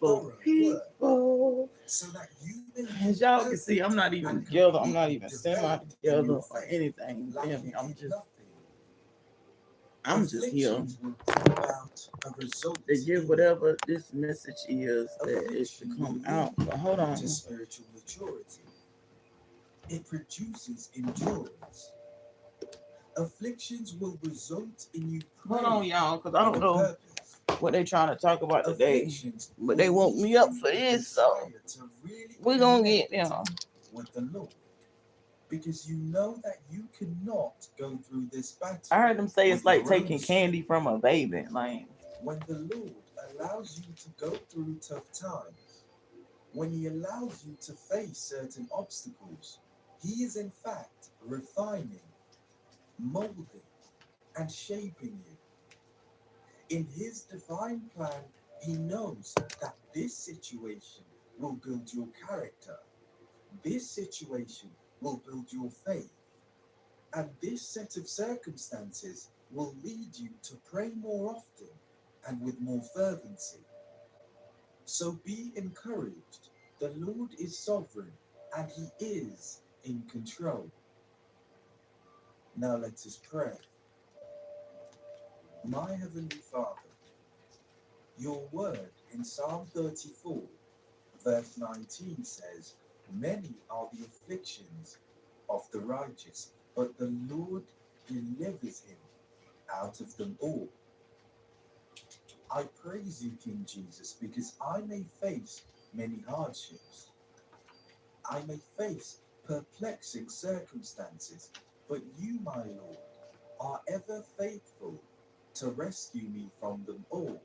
for people. As y'all can see, I'm not even together. I'm not even semi together or anything. Feel me? I'm just here to give whatever this message is that is to come out. But hold on. Spiritual maturity. It produces endurance. Afflictions will result in you. Hold on, y'all, because I don't know what they trying to talk about today. But they woke me up for this, so we're going to get them. With the Lord. Because you know that you cannot go through this battle. I heard them say it's like taking candy from a baby. Like, when the Lord allows you to go through tough times, when He allows you to face certain obstacles, He is in fact refining, molding, and shaping you. In His divine plan, He knows that this situation will build your character. This situation will build your faith. And this set of circumstances will lead you to pray more often and with more fervency. So be encouraged. The Lord is sovereign and He is in control. Now let us pray. My Heavenly Father, your word in Psalm 34, verse 19 says, many are the afflictions of the righteous, but the Lord delivers him out of them all. I praise you, King Jesus, because I may face many hardships. I may face perplexing circumstances, but you, my Lord, are ever faithful to rescue me from them all.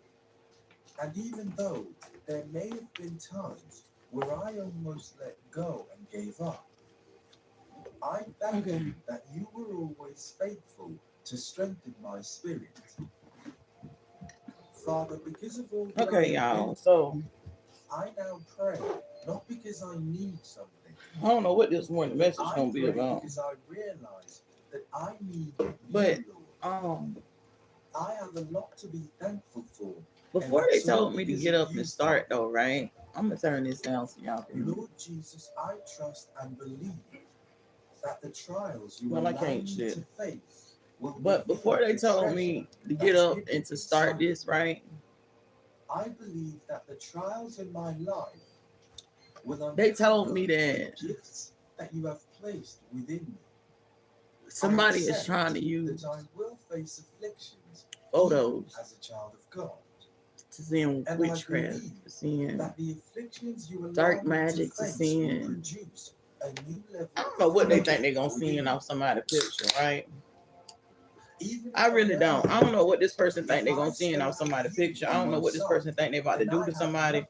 And even though there may have been times where I almost let go and gave up, I thank you that you were always faithful to strengthen my spirit. Father, because of all that y'all. So I now pray, not because I need something. I don't know what this morning message is gonna be about. Because I realize that I need you, but Lord. I have a lot to be thankful for. Before they told me to get up and start though, right? I'm gonna turn this down so y'all can. Lord Jesus, I trust and believe that the trials you allow me to face. But before they told me to get up and to start this, right? I believe that the trials in my life will they told me that gifts that you have placed within me. Somebody is trying to use that I will face afflictions photos as a child of God. To seeing witchcraft, to seeing dark magic, to seeing I don't know what they think they're gonna see off somebody's picture, right? I really don't. I don't know what this person think they're gonna see off somebody's picture. I don't know what this person think they're about to do to somebody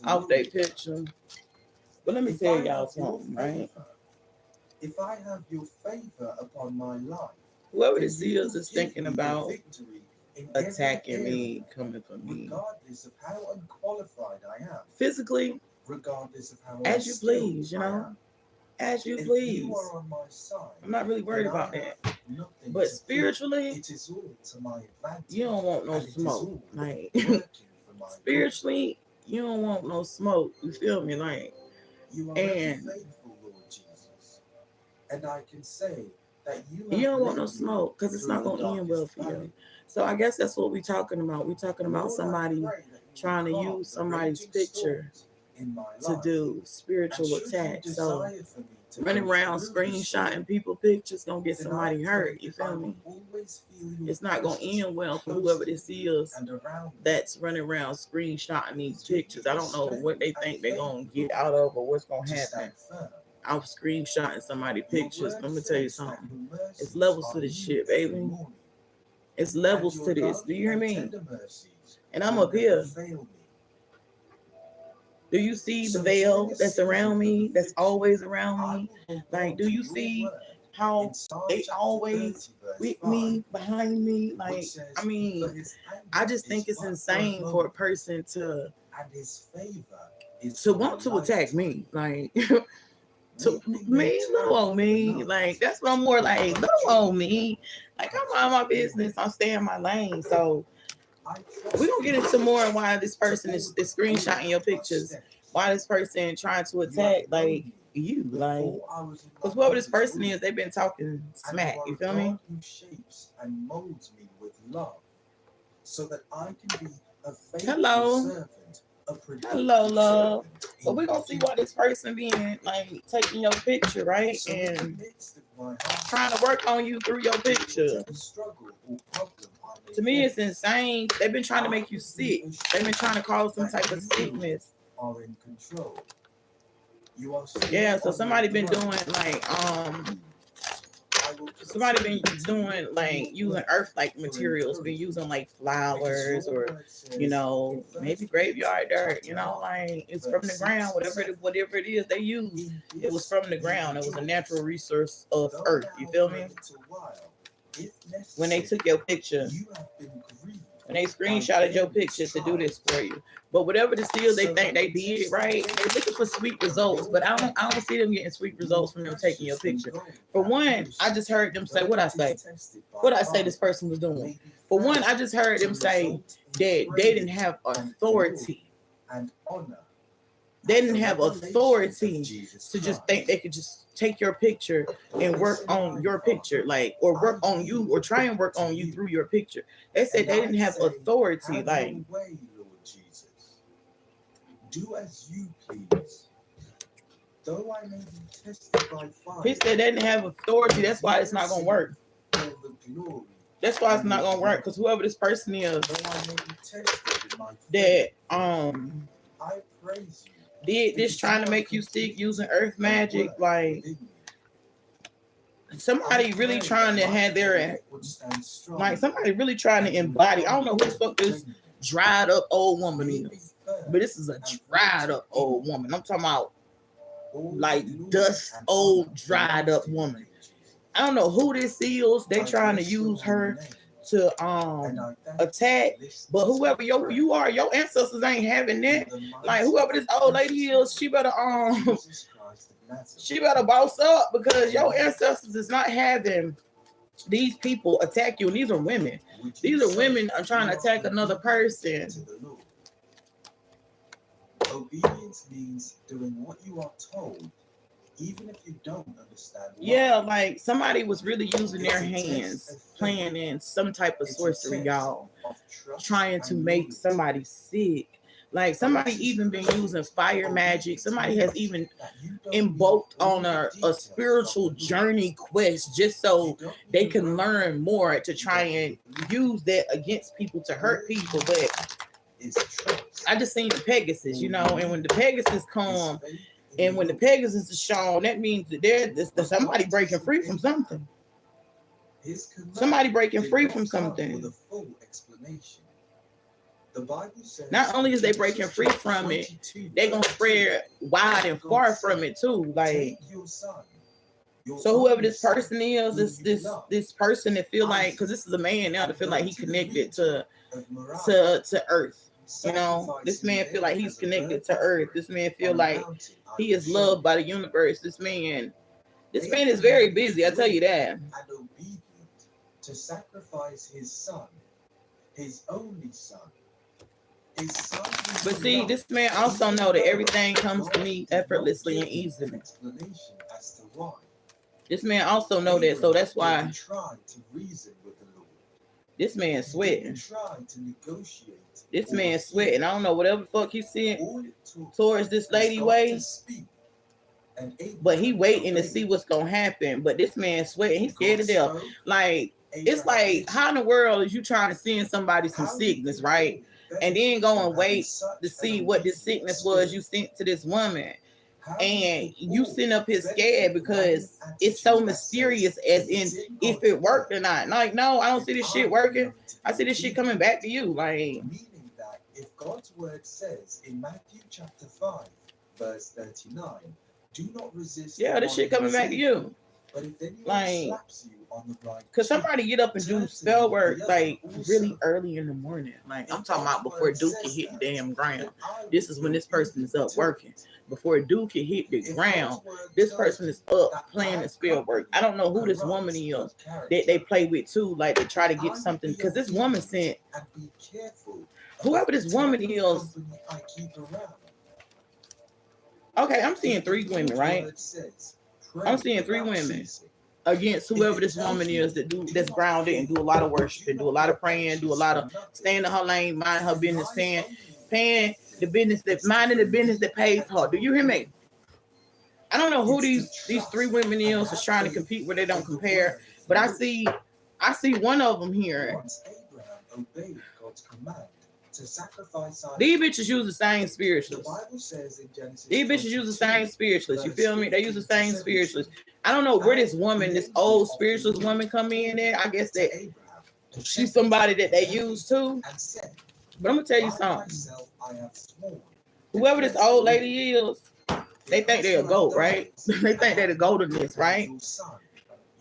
off their picture. But let me tell y'all something, right? If I have your favor upon my life, whoever this is thinking about attacking me, coming for me, regardless of how unqualified I am, physically, regardless of how as you please, you know, as you please. You are on my side, I'm not really worried about that. But spiritually, it is all to my advantage. You don't want no smoke. Like spiritually, you don't want no smoke. You feel me? Like you are faithful, Lord Jesus, and I can say that you don't want no smoke because it's not gonna end well for you. So I guess that's what we're talking about. We're talking about somebody trying to use somebody's picture to do spiritual attacks. So running around screenshotting people pictures gonna get somebody hurt. You feel me? It's not gonna end well for whoever this is that's running around screenshotting these pictures. I don't know what they think they're gonna get out of or what's gonna happen. I'm screenshotting somebody's pictures. Let me tell you something. It's levels to this shit, baby. It's levels to this. Do you hear me? And I'm up here. Do you see the veil that's around me? That's always around me? Like, do you see how they always with me, behind me? Like, I mean, I just think it's insane for a person to want to attack me. Like, to me, little on me. Like, that's what I'm more like, little on me. Like, I'm on my business. I'm staying in my lane. So We're gonna get into more on why this person is screenshotting your pictures, why this person trying to attack like you, like, because whoever this person is, they've been talking smack. You feel me? Who shapes and molds me with love, so that I can be a faithful Hello. servant, a productive Hello, love. servant So in we're gonna your see why this person being like taking your picture, right? So in the And midst of my heart, trying to work on you through your picture. whatever struggle or problem I may To me, it's face, insane. They've been trying to make you sick. They've been trying to cause some type of sickness. are in control. You are still Yeah, so on somebody your been throne. doing like I will somebody been continue to doing look like to your using word earth like for materials, been encouragement, using like because flowers your or word says you know, in maybe 1 graveyard Peter dirt, you know, chapter 1, like it's from the verse ground, 6 and 7, whatever it is they use. in It was this from the you ground. It was a rejoice, natural resource of though earth. You now feel for a me? little while, if When they necessary, took your picture, you have been grieved when they by screenshotted your various picture to do this trials, for you. But whatever this is they so think that they the did, test right? of They're looking faith for sweet of results, your but I faith, don't see them getting sweet results from more them taking your precious than picture. gold For that one, I perishes, just heard them say though what I it say. is tested by What I say fire, this person was doing. may be For one, found I just heard to them say result in that they didn't praise have and authority. glory and honor They at didn't the have revelation of authority Jesus to just Christ. think they could just take your picture and work Listen, on my your Father, picture, like, or work I on you, or try and work yield on to you you, through your picture. They said and they I didn't have say, authority. have Like, your way, Lord Jesus. Do as you please. Though I may be tested by fire, he said they didn't have authority. That's why it's not gonna work. all the glory, That's why it's and not all gonna the work. honor. Because whoever this person is Though I may be tested in my that faith, I praise you. did this because trying to you make have you sick completed using earth a magic, work like within me. somebody I really pray trying to that my have their faith would stand strong, like somebody really trying to and you would embody. I don't know find who the fuck this genuine. dried up old woman May it be is, firm but this is a and dried rooted up in old you. woman. I'm talking about All like glory dust and old honor dried belongs up to you, woman. King Jesus. I don't know who this is. They I trying to bless your use holy her name, to and I thank you attack. for listening But to whoever my you prayer. are, your ancestors ain't having In that. the Like mighty whoever this old lady precious is, she better name of Jesus Christ of Nazareth. she better boss up, because your Amen. ancestors is not having these people attack you. And these are women. Would you These are say women are trying you to are attack another obedient person. to the Lord? Obedience means doing what you are told, even if you don't understand why. Yeah, like somebody was really using It's their a test hands, of faith. playing in some type of It's a sorcery, test y'all, of trust trying to and make loyalty. somebody sick. Like somebody even been using fire magic. Somebody has even That you don't embarked need all on the a details spiritual of the Lord. journey quest just so You don't they need a can roadmap. learn more to You try don't and need a blueprint. use that against people to hurt people. But Is trust. I just seen the Pegasus, you know, and when the Pegasus come, Is faith in and the when the Lord. Pegasus is shown, that means that there's somebody breaking free from something. His command Somebody breaking did free not from come something. with a full explanation. The Bible says Not only is they Genesis breaking free chapter from it, 22, they gonna verse 2, spread wide and God far said, from it too. Like, take your son, your so whoever only this son, person is, whom is you love, this person that feel like, because this is a man now, to feel like he connected to earth. You know, this man feel like he's connected to earth. This man feel like he is loved by the universe. This man is very busy, I tell you that. and obedient to sacrifice his son, his only son. His son whom But he see, loved, this man also even know that though everything comes to God me did not effortlessly and give him an easily. explanation as to why. This man also know that, so that's Abraham why didn't try to reason with the Lord. this man He didn't sweating. try to negotiate. This or man refuse. sweating. I don't know whatever the fuck he said All it took towards this was lady God way, to speak, and but he Abraham waiting to obeyed. see what's gonna happen. But this man sweating. He's scared God to death. spoke, Like, it's Abraham like, listened. how in the world is you trying to send somebody some How did sickness, they right? all And then benefit go from and having wait such to an see what this obedient sickness was spirit? you sent to this woman. How did And they you all sitting up here benefit scared from because having an it's so attitude that mysterious, says, as if in it's in if God's it worked or word, not. Like, no, I don't then see this I shit am working. going to I be see this shit coming obedient? back to you. Like, Meaning that if God's word says in Matthew chapter 5, verse 39, do not resist yeah, the this one shit who coming is back to evil, you. But if anyone Like, slaps you on the right cause cheek, somebody get up and do turn to spell him work the other like also. really early in the morning. Like, I'm If talking about God's before word Duke can says hit the that, damn ground. then I will This is when feel this person is eager up to working. it. Before Duke can hit the If ground, God's word this tells person you is up that playing the bad spell work. I company don't know who this woman corrupts is good that they character, play with too. Like, they try to I get will something. be Because this woman obedient sent and be careful whoever about the this woman type of is. company I keep around. Okay, I'm If seeing the 3 women, Lord's right? word says, I'm pray seeing 3 without women ceasing. against If whoever it this tells woman you, is do that's not grounded and fear, do a lot of do worshiping, do a not lot be of praying, do a anxious lot for of nothing, staying in her lane, mind her then business, my paying only the business that minding the business that pays her. Do you hear me? I don't know who these 3 women is trying to compete where they don't compare, but I see one of them here. Once Abraham obeyed God's command to sacrifice These Isaac, bitches use the same the spiritualists. Bible says in Genesis These bitches use the same 22, spiritualists. You feel me? They use the verse 15 same to spiritualists. 17, I don't know where this and woman, the this angel old of the spiritualist Lord woman, come in there. I guess to that Abraham to she's separate somebody that they the use heavens too. and said, But I'm gonna tell you by something. myself I have sworn, Whoever this declares the old Lord, lady is, they if think they're a Absalom goat, right? dies, They think they're the and goat of this, becomes right? your son,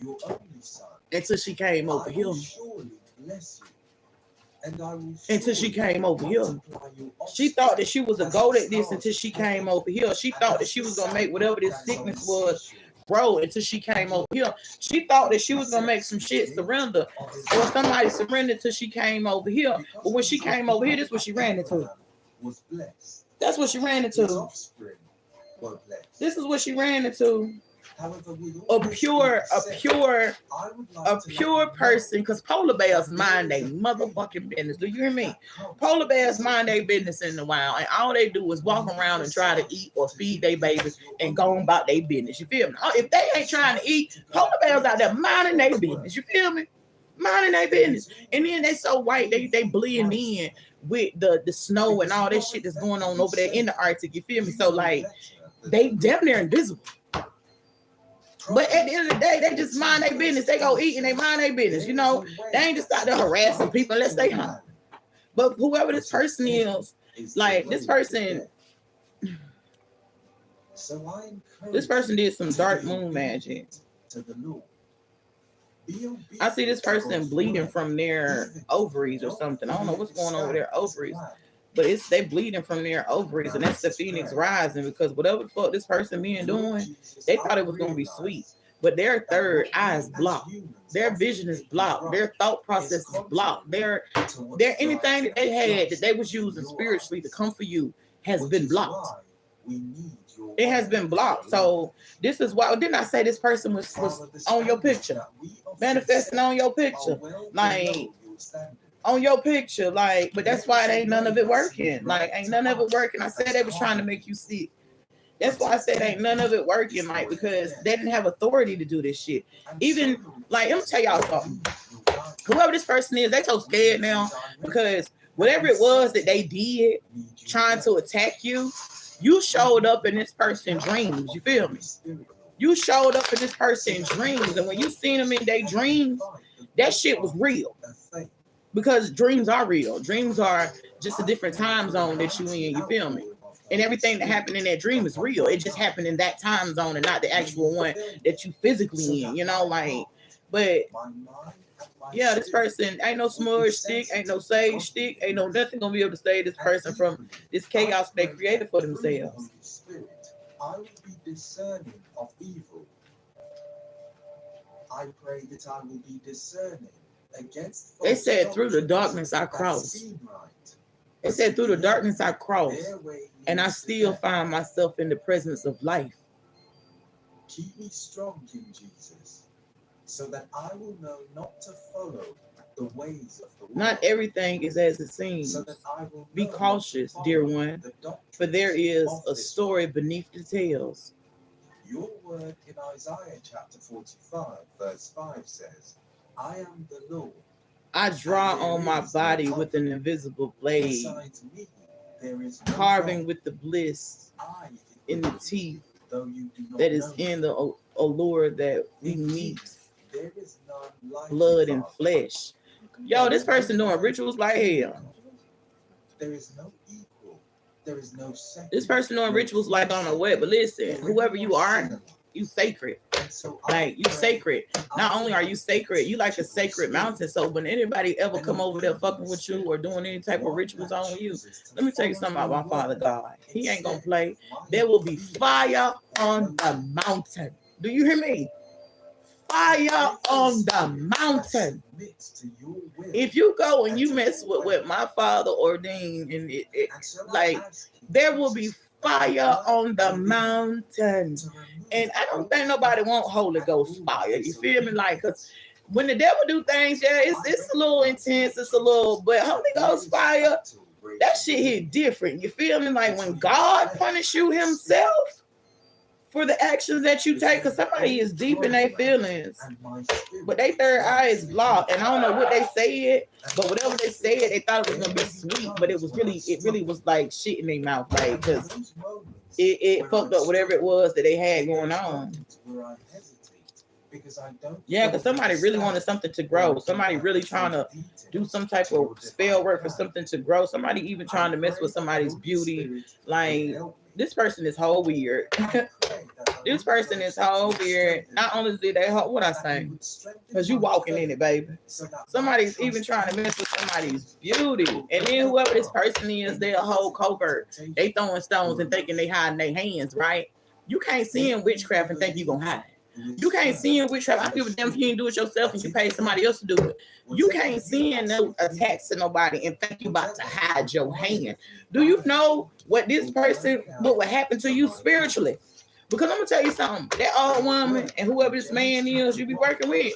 your only son, Until she came over I here. will surely bless you, and I will Until she surely came over here. multiply your She thought that offspring she was a as goat the at this stars until of she heaven, came over here. She and thought that as she the was gonna make sand whatever this that is on sickness the was seashore. grow until she came over here. She thought that she was gonna make some shit surrender or somebody surrendered till she came over here. But when she came over here, this is what she ran into. Abraham was blessed. That's what she ran His into. offspring were blessed. This is what she ran into. However, with A all this pure being said, I would like a to pure let you person, know because polar bears that mind there their is a motherfucking business. Do you hear me? that comes Polar with bears mind their disobedience. business in the wild, and all they do is walk around and try to eat or feed their babies and go on about their business. You feel me? If they ain't trying to eat, polar bears out there minding their business. You feel me? Minding their business. And then they so white, they blend in with the snow and all that shit that's going on over there in the Arctic. You feel me? So like they damn near invisible. But at the end of the day, they just mind their business. They go eat and they mind their business. You know, they ain't just out there harassing people unless they hungry. But whoever this person is, like this person did some dark moon magic. I see this person bleeding from their ovaries or something. I don't know what's going on with their ovaries, but they bleeding from their ovaries, and that's the phoenix rising, because whatever the fuck this person being doing, they thought it was gonna be sweet, but their third eye is blocked. Their vision is blocked. Their thought process is blocked. Their anything that they had that they was using spiritually to come for you has been blocked. It has been blocked. So this is why didn't I say this person was on your picture, manifesting on your picture, like on your picture, like, but that's why it ain't none of it working. Like, ain't none of it working. I said they was trying to make you sick. That's why I said ain't none of it working, like, because they didn't have authority to do this shit. Even like, let me tell y'all something. Whoever this person is, they so scared now because whatever it was that they did trying to attack you, you showed up in this person's dreams. You feel me? You showed up in this person's dreams, and when you seen them in their dreams, that shit was real. Because dreams are real. Dreams are just a different time zone that you in. You feel me? And everything that happened in that dream is real. It just happened in that time zone and not the actual one that you physically in. You know, like, but yeah, this person ain't no smudge stick, ain't no sage stick, ain't no nothing gonna be able to save this person from this chaos they created for themselves. I will be discerning of evil. I pray that I will be discerning against. They said through the darkness I crossed. They said through the darkness I crossed, and I still find myself in the presence of life. Keep me strong, King Jesus, so that I will know not to follow the ways of the world. Not everything is as it seems. So that I will be cautious, dear one, for there is a story beneath the tales. Your word in Isaiah chapter 45, verse 5 says, I am the Lord. I draw on my body with an invisible blade, Besides me, there is no carving God. with the bliss I in the teeth though you do not that is know in the allure that we meet, there is none like blood you, and Father. flesh. Yo, this person doing rituals like hell. There is no equal. There is no second. This person doing rituals like on a web. But listen, whoever you are, you sacred. Like, you sacred. Not only are you sacred, you like a sacred mountain. So when anybody ever come over there fucking with you or doing any type of rituals on you, let me tell you something about my Father God. He ain't gonna play. There will be fire on the mountain. Do you hear me? Fire on the mountain. If you go and you mess with what my Father ordained, and like, there will be fire on the mountain. And I don't think nobody want Holy Ghost fire. You feel me? Like, because when the devil do things, yeah, it's a little intense. It's a little, but Holy Ghost fire, that shit hit different. You feel me? Like when God punish you himself for the actions that you take, because somebody is deep in their feelings, but their third eye is blocked. And I don't know what they said, but whatever they said, they thought it was gonna be sweet, but it really was like shit in their mouth, like, because it fucked up whatever it was that they had going on. Yeah, because somebody really wanted something to grow. Somebody really trying to do some type of spell work for something to grow. Somebody even trying to mess with somebody's beauty. Like, this person is whole weird. This person is whole weird. Not only is they what I say, because you walking in it, baby. Somebody's even trying to mess with somebody's beauty. And then whoever this person is, they're a whole covert. They throwing stones and thinking they hiding their hands, right? You can't see in witchcraft and think you gonna hide. You can't see in witchcraft. I don't give a damn if you ain't do it yourself and you pay somebody else to do it. You can't see in no attacks to nobody and think you about to hide your hand. Do you know what this person, what would happen to you spiritually? Because I'm gonna tell you something. That old woman and whoever this man is you be working with,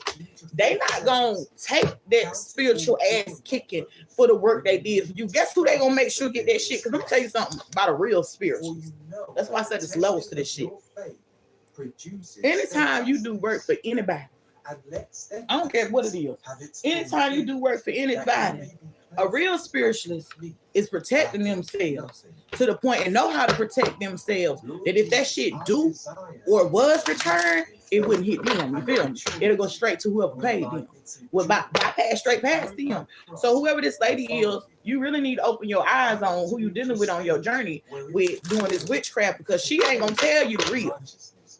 they not gonna take that spiritual ass kicking for the work they did for you. Guess who they gonna make sure get that shit? Because I'm gonna tell you something about a real spiritualist. That's why I said it's levels to this shit. Anytime you do work for anybody, I don't care what it is. Anytime you do work for anybody, a real spiritualist is protecting themselves to the point and know how to protect themselves. That if that shit do or was returned, it wouldn't hit them. You feel me? It'll go straight to whoever paid them. Well, bypass straight past them. So whoever this lady is, you really need to open your eyes on who you dealing with on your journey with doing this witchcraft, because she ain't gonna tell you the real.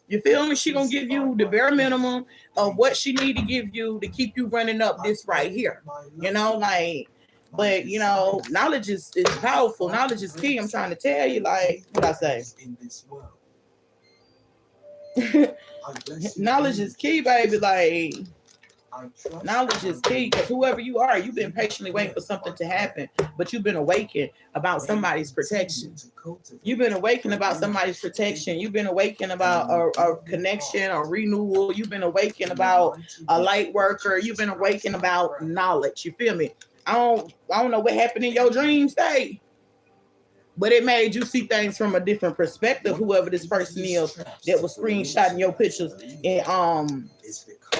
You feel me? She gonna give you the bare minimum of what she need to give you to keep you running up this right here. You know, like, but you know, knowledge is powerful. Knowledge is key. I'm trying to tell you, like, what I say. Knowledge is key, baby. Like, knowledge is key, because whoever you are, you've been patiently waiting for something to happen, but you've been awakened about somebody's protection. You've been awakened about somebody's protection. You've been awakened about a connection, a renewal. You've been awakened about a light worker. You've been awakened about knowledge. You feel me? I don't know what happened in your dream state, but it made you see things from a different perspective. Whoever this person is that was screenshotting your pictures, and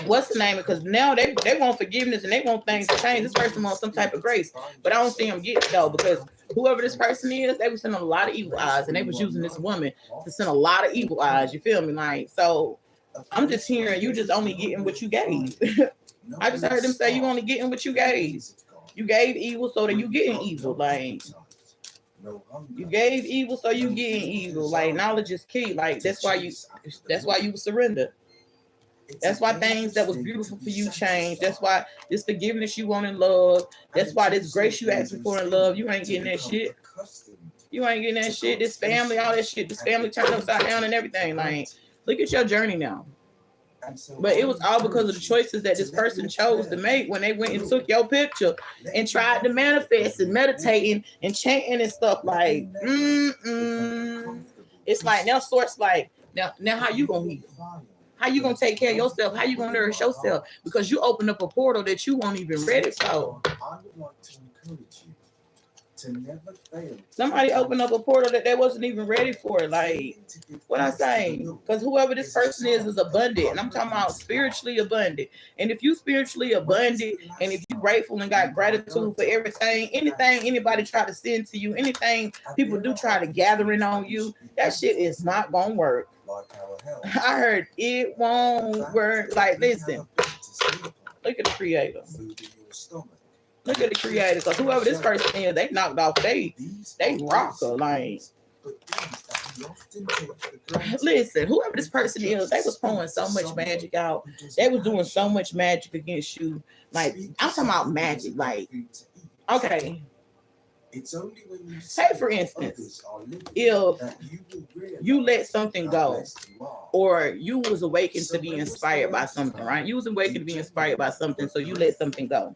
what's the name? Because now they want forgiveness and they want things to change. This person wants some type of grace, but I don't see them get it though, because whoever this person is, they was sending a lot of evil eyes, and they was using this woman to send a lot of evil eyes. You feel me? Like, so I'm just hearing you just only getting what you gave. I just heard them say you only getting what you gave. You gave evil, so that you getting evil. Like, you gave evil, so you getting evil. Like, knowledge is key. Like, that's why you surrender. That's why things that was beautiful for you change. That's why this forgiveness you want in love. That's why this grace you asking for in love, you ain't getting that shit. You ain't getting that shit. This family, all that shit. This family turned upside down and everything. Like, look at your journey now. But it was all because of the choices that this person chose to make when they went and took your picture and tried to manifest and meditating and chanting and stuff. Like, it's like now sorts like now how you gonna heal? How you gonna take care of yourself? How you gonna nourish yourself? Because you opened up a portal that you weren't even ready for. I would like to encourage you to never fail. Somebody opened up a portal that they wasn't even ready for. Like, what I saying? Because whoever this person is abundant, and I'm talking about spiritually abundant. And if you spiritually abundant, and if you grateful and got gratitude for everything, anything anybody try to send to you, anything people do try to gather in on you, that shit is not gonna work. I heard it won't work. Like, listen, look at the creator. Look at the creator, because whoever this person is, they knocked off they rocker. Like, We often take for granted Listen, whoever this person is, they was pouring so much magic out. They was doing so much magic against you. Like, I'm talking about magic. Like, okay. It's only when you Say, for instance, if you let something go, or you was awakened to be inspired by something, right? You was awakened to be inspired by something, so you let something go.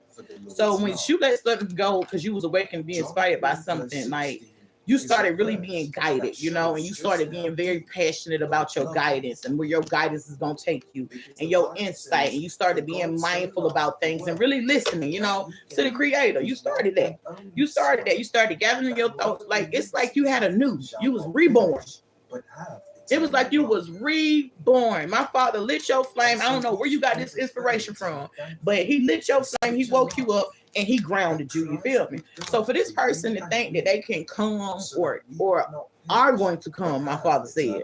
So when you let something go because you was awakened to be inspired by something, like, you started really being guided, you know, and you started being very passionate about your guidance and where your guidance is going to take you and your insight. And you started being mindful about things and really listening, you know, to the creator. You started that. You started gathering your thoughts. Like, it's like you had you was reborn. It was like you was reborn. My father lit your flame. I don't know where you got this inspiration from, but he lit your flame. He woke you up and he grounded you. You feel me? So for this person to think that they can come or are going to come, my father said,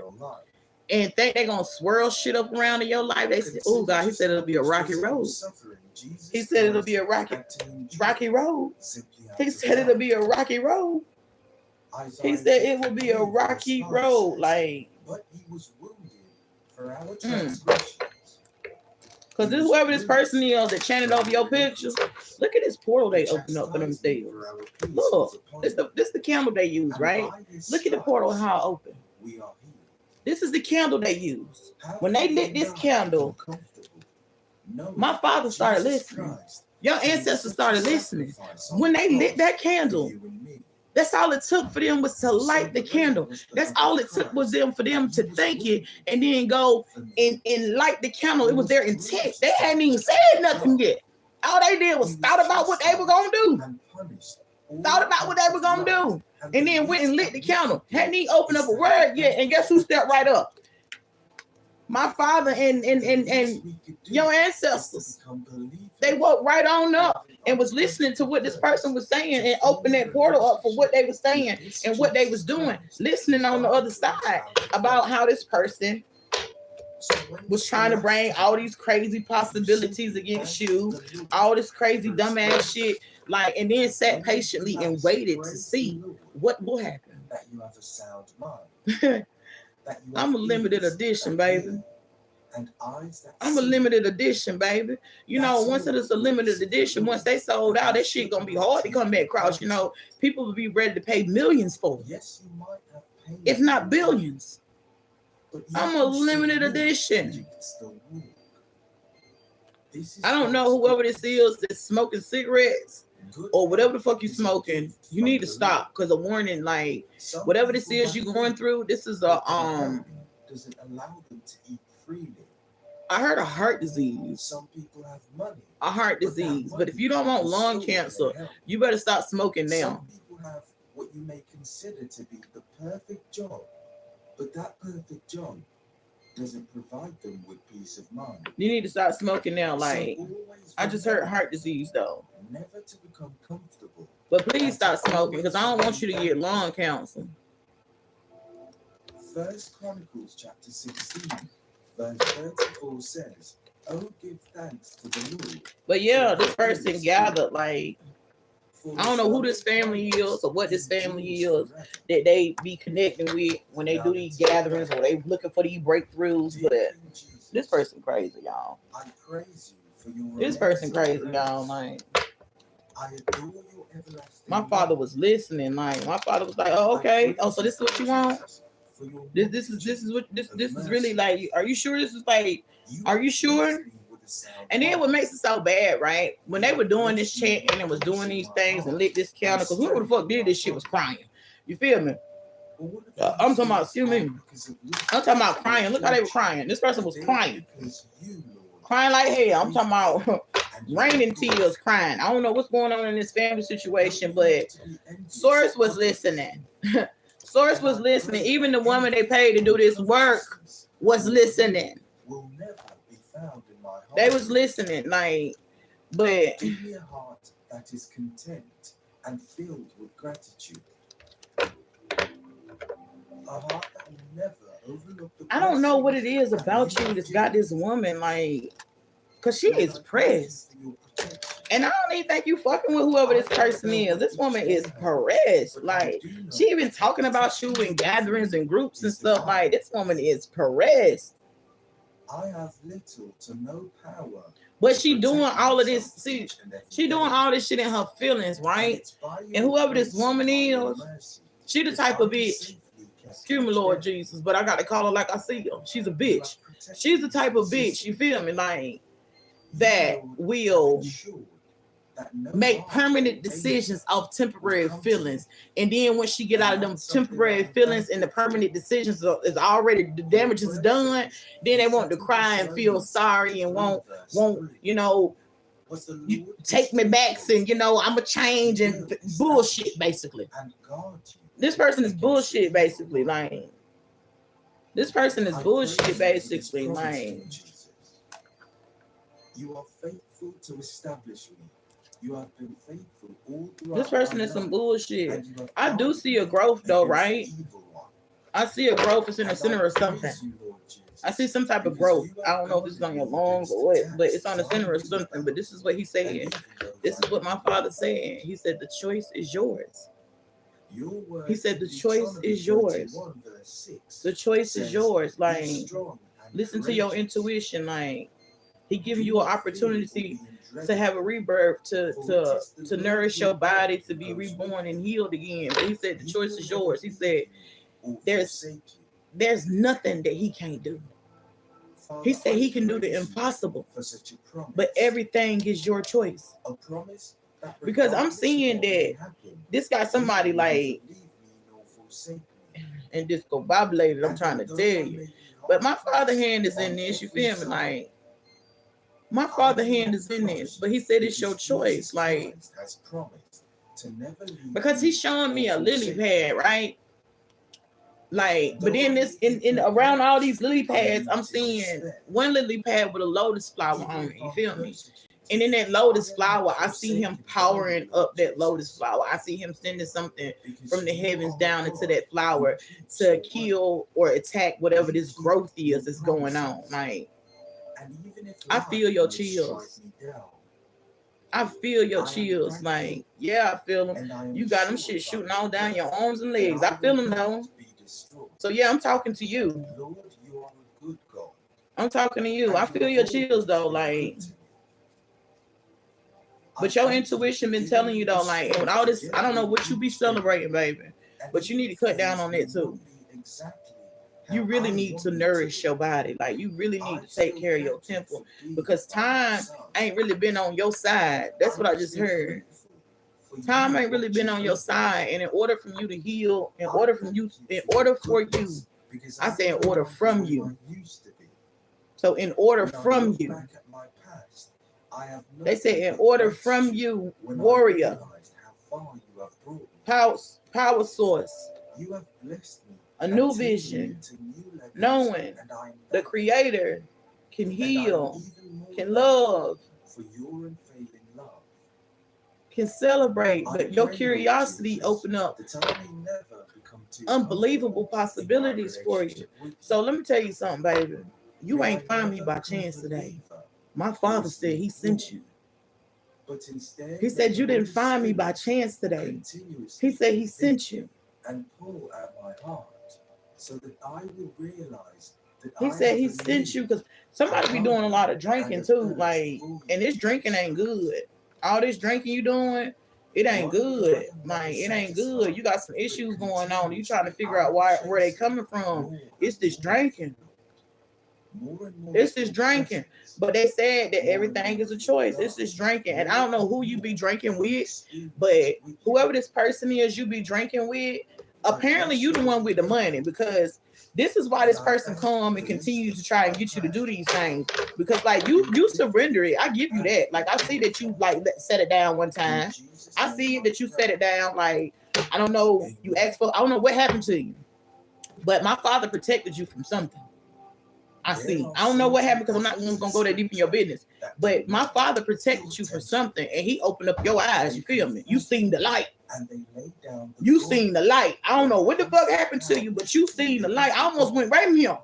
and think they're gonna swirl shit up around in your life, they said, "Oh God," he said it'll be a rocky road. He said it'll be a rocky road. He said it'll be a rocky road. He said it will be a rocky road, like. But he was wounded for our transgressions. Because this whoever this person is that chanted over your pictures, look at this portal they opened up for themselves. Look, this the candle they use, right? Look at the portal how it open. This is the candle they use. When they lit this candle, my father started listening. Your ancestors started listening. When they lit that candle, that's all it took for them was to light the candle. That's all it took was for them to think it and then go and light the candle. It was their intent. They hadn't even said nothing yet. All they did was thought about what they were going to do. Thought about what they were going to do. And then went and lit the candle. Hadn't even opened up a word yet. And guess who stepped right up? My father and your ancestors. They woke right on up and was listening to what this person was saying and opened that portal up for what they were saying and what they was doing. Listening on the other side about how this person was trying to bring all these crazy possibilities against you, all this crazy dumbass shit, like, and then sat patiently and waited to see what will happen. That you have a sound mind. I'm a limited edition, baby. I'm a limited edition, baby. You know, once it is a limited edition, once they sold out, that shit gonna be hard to come back across. You know, people will be ready to pay millions for it. Yes, you might have paid, if not billions. I'm a limited edition. I don't know whoever this is that's smoking cigarettes or whatever the fuck you smoking. You need to stop, because a warning, like, whatever this is you going through, this is a does it allow them to eat freely? I heard a heart disease. Some people have money. A heart disease. But if you don't want lung cancer, you better stop smoking now. Some people have what you may consider to be the perfect job, but that perfect job doesn't provide them with peace of mind. You need to stop smoking now. Like, I just heard heart disease though. Never to become comfortable. But please stop smoking, because I don't want you to get lung cancer. 1 Chronicles chapter 16, verse 34 says, "Oh, give thanks to the Lord." But yeah, this person gathered, like, I don't know who this family is or what this family is that they be connecting with when they do these gatherings or they looking for these breakthroughs. But this person crazy, y'all. I praise you for your This person crazy, y'all. Like, I adore your everlasting. my father was listening. Like, my father was like, "Oh, okay. Oh, so this is what you want? This is really like. Are you sure this is like? Are you sure?" And then what makes it so bad, right? When they were doing this chant and it was doing these things and lit this candle, because whoever the fuck did this shit was crying. You feel me? I'm talking about, excuse me. I'm talking about crying. Look how they were crying. This person was crying. Crying like hell. I'm talking about raining tears, crying. I don't know what's going on in this family situation, but Source was listening. Source was listening. Even the woman they paid to do this work was listening. They was listening, like, but give me a heart that is content and filled with gratitude. A heart that will never overlook the. I don't know what it is about you that's got this woman, like, because she is pressed. And I don't even think you fucking with whoever this person is. This woman is Perez. Like, she even talking about you in gatherings and groups and stuff. Like, this woman is Perez. I have little to no power. But she doing all of this. See, she doing all this shit in her feelings, right? And whoever this woman is, she the type of bitch. Excuse me, Lord Jesus, but I gotta call her like I see her. She's a bitch. She's the type of bitch, you feel me, like that will make permanent decisions off temporary feelings. And then when she get out of them temporary feelings and the permanent decisions is already, the damage is done, then they want to cry and feel sorry and won't you know, you take me back and you know I'm a change and bullshit basically. This person is bullshit basically, like this person is bullshit basically, like you are faithful to establish me. You have been faithful all throughout. This person is some bullshit. I do see a growth though, right? I see a growth. It's in the center or something. I see some type of growth. I don't know if it's on your lungs or what, but it's on the center or something. But this is what he's saying. This is what my father said. He said the choice is yours. He said the choice is yours. The choice is yours. Like, listen to your intuition. Like, he giving you an opportunity to have a rebirth, to nourish your body, to be reborn and healed again. But he said the choice is yours. He said there's nothing that he can't do. He said he can do the impossible, but everything is your choice. Because I'm seeing that this got somebody like, and discombobulated, I'm trying to tell you. But my father hand is in this, you feel me? Like, my father hand is in this, but he said it's your choice. Like, because he's showing me a lily pad, right? Like, but in this, in around all these lily pads, I'm seeing one lily pad with a lotus flower on it. You feel me? And in that lotus flower, I see him powering up that lotus flower. I see him sending something from the heavens down into that flower to kill or attack whatever this growth is that's going on. Like, I feel your chills. I feel your chills. Like, yeah, I feel them. You got them shit shooting all down your arms and legs. I feel them though. So yeah, I'm talking to you. I'm talking to you. I feel your chills though. Like, but your intuition been telling you though, like, with all this, I don't know what you be celebrating, baby, but you need to cut down on that too. You really need to nourish your body. Like, you really need to take care of your temple, because time ain't really been on your side. That's what I just heard. Time ain't really been on your side. And in order for you to heal, in order for you, I say in order from you. So in order from you, they say in order from you, warrior, power source, a new vision, knowing the creator can heal, can love, can celebrate, but your curiosity open up unbelievable possibilities for you. So let me tell you something, baby. You ain't find me by chance today. My father said he sent you. He said you didn't find me by chance today. He said he sent you. And pull at my heart so that I will realize that he said he sent you, because somebody be doing a lot of drinking too, like, and this drinking ain't good. All this drinking you doing, it ain't good. Like, it ain't good. You got some issues going on. You trying to figure out where they coming from. It's this drinking. It's this drinking. But they said that everything is a choice. It's this drinking. And I don't know who you be drinking with, but whoever this person is you be drinking with, apparently you the one with the money, because this is why this person come and continue to try and get you to do these things. Because like you surrender it. I give you that. Like, I see that you like set it down one time. I see that you set it down. Like, I don't know, you asked for, I don't know what happened to you, but my father protected you from something. I see. I don't know what happened, because I'm not going to go that deep in your business. But my father protected you from something, and he opened up your eyes. You feel me? You seen the light. You seen the light. I don't know what the fuck happened to you, but you seen the light. I almost went right in here.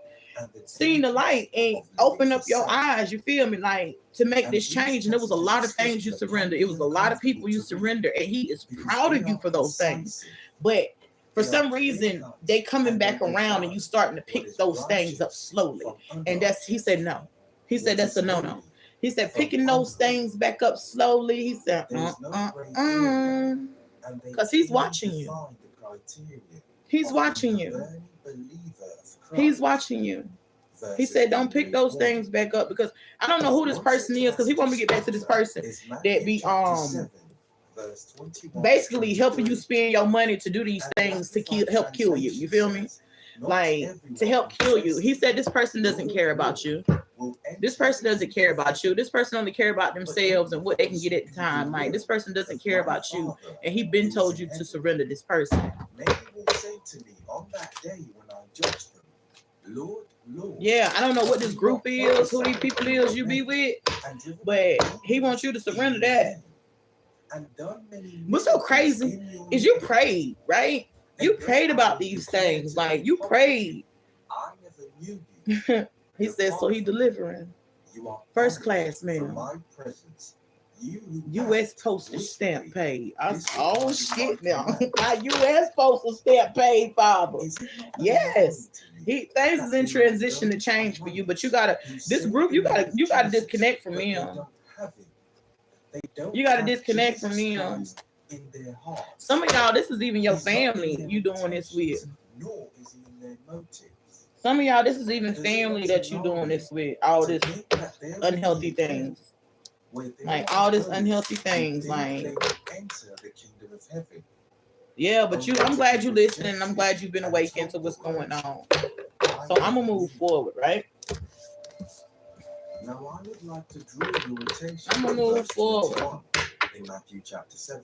seen the light and open up your eyes, you feel me, like to make this change. And there was a lot of things you surrender. It was a lot of people you surrender, and he is proud of you for those things. But for some reason, they coming back around and you starting to pick those things up slowly. And he said no. He said that's a no-no. He said picking those things back up slowly. He said, because he's watching you. He's watching you. He's watching you. He said, don't pick those things back up, because I don't know who this person is, because he want me to get back to this person that be basically helping you spend your money to do these things to help kill you. You feel me? Like to help kill you. He said this person doesn't care about you. This person doesn't care about you. This person only care about themselves and what they can get at the time. Like this person doesn't care about you, and he been told you to surrender this person. Many will say to me on that day when I judge them, Lord, Lord. Yeah, I don't know what this group is, who these people is you be with, but he wants you to surrender that. What's so crazy is you prayed, right? You prayed about these things. Like you prayed. I never knew you. He said, so he delivering. First class, man. U.S. postage stamp paid. Oh shit now. My U.S. postal stamp paid, Father. Yes. Things is in transition to change for you, but you gotta disconnect from him. You gotta disconnect from him. Some of y'all, this is even your family you doing this with. Some of y'all, this is even family that you doing this with. All this unhealthy things. Like all this unhealthy things. Like yeah, but I'm glad you listening. I'm glad you've been awakened to what's going on. So I'm gonna move forward, right? Now I would like to draw your attention. I'm gonna move forward. In Matthew chapter 7.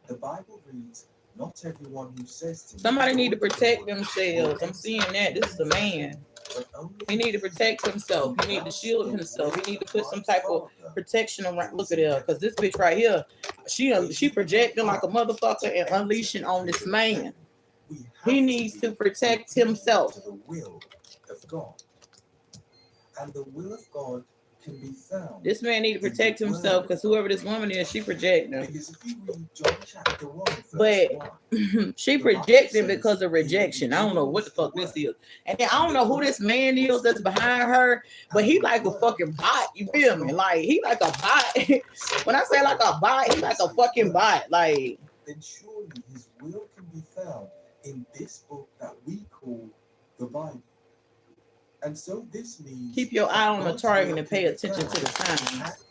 The Bible reads, not everyone who says to me, somebody need to protect themselves. I'm seeing that. This is a man. He need to protect himself. He need to shield himself. He need to put some type of protection around. Look at her, because this bitch right here, she projecting like a motherfucker and unleashing on this man. He needs to protect himself. The will of God. And the will of God can be found. This man need to protect himself, because whoever this woman is, she projecting. Because if you read John chapter 1, but she projecting because of rejection. I don't know what the fuck this is. And then I don't know who this man is that's behind her, but he like a fucking bot. You feel me? Like he like a bot. When I say like a bot, he like a fucking bot. Like then surely his will can be found in this book that we call the Bible. And so this means keep your eye on the target and pay attention to the signs.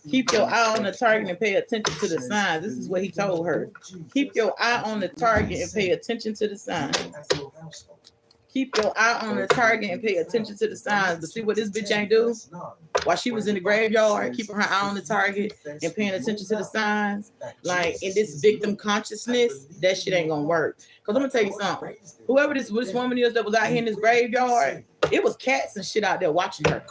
Keep your eye on the target and pay attention to the signs. This is what he told her. Keep your eye on the target and pay attention to the signs. Keep your eye on the target and pay attention to the signs. But see what this bitch ain't do? While she was in the graveyard, keeping her eye on the target and paying attention to the signs, like in this victim consciousness, that shit ain't gonna work. Because I'm gonna tell you something. Whoever this woman is that was out here in this graveyard, it was cats and shit out there watching her.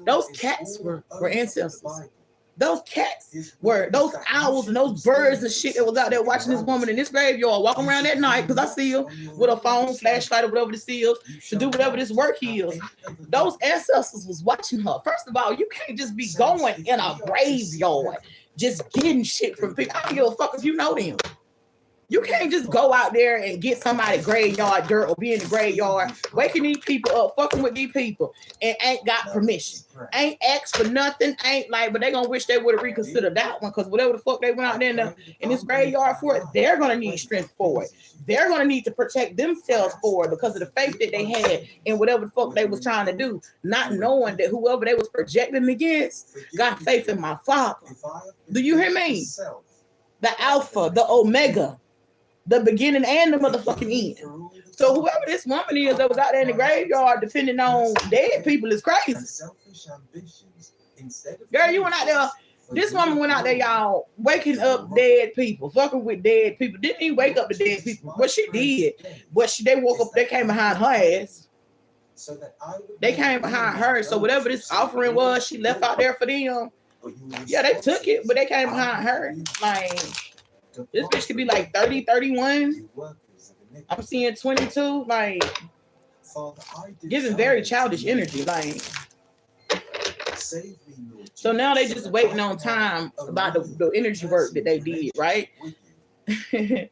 Those cats were ancestors. Those cats were those owls and those birds and shit that was out there watching this woman in this graveyard walking around at night, because I see her with a phone, flashlight, or whatever this is, to do whatever this work is. Those ancestors was watching her. First of all, you can't just be going in a graveyard just getting shit from people. I don't give a fuck if you know them. You can't just go out there and get somebody graveyard dirt or be in the graveyard, waking these people up, fucking with these people, and ain't got permission. Ain't asked for nothing, ain't like, but they gonna wish they would have reconsidered that one, because whatever the fuck they went out there in this graveyard for it, they're gonna need strength for it. They're gonna need to protect themselves for it because of the faith that they had in whatever the fuck they was trying to do, not knowing that whoever they was projecting against got faith in my Father. Do you hear me? The Alpha, the Omega, the beginning and the motherfucking end. So whoever this woman is that was out there in the graveyard depending on dead people is crazy. Girl, you went out there. This woman went out there, y'all, waking up dead people, fucking with dead people. Didn't even wake up the dead people. What she did, they woke up, they came behind her ass. They came behind her. So whatever this offering was, she left out there for them. Yeah, they took it, but they came behind her. Like, this bitch could be like 30, 31. I'm seeing 22. Like, Father, I Giving very childish energy, like. Save me, Lord. So now they just waiting on time about the energy work that they did, right? I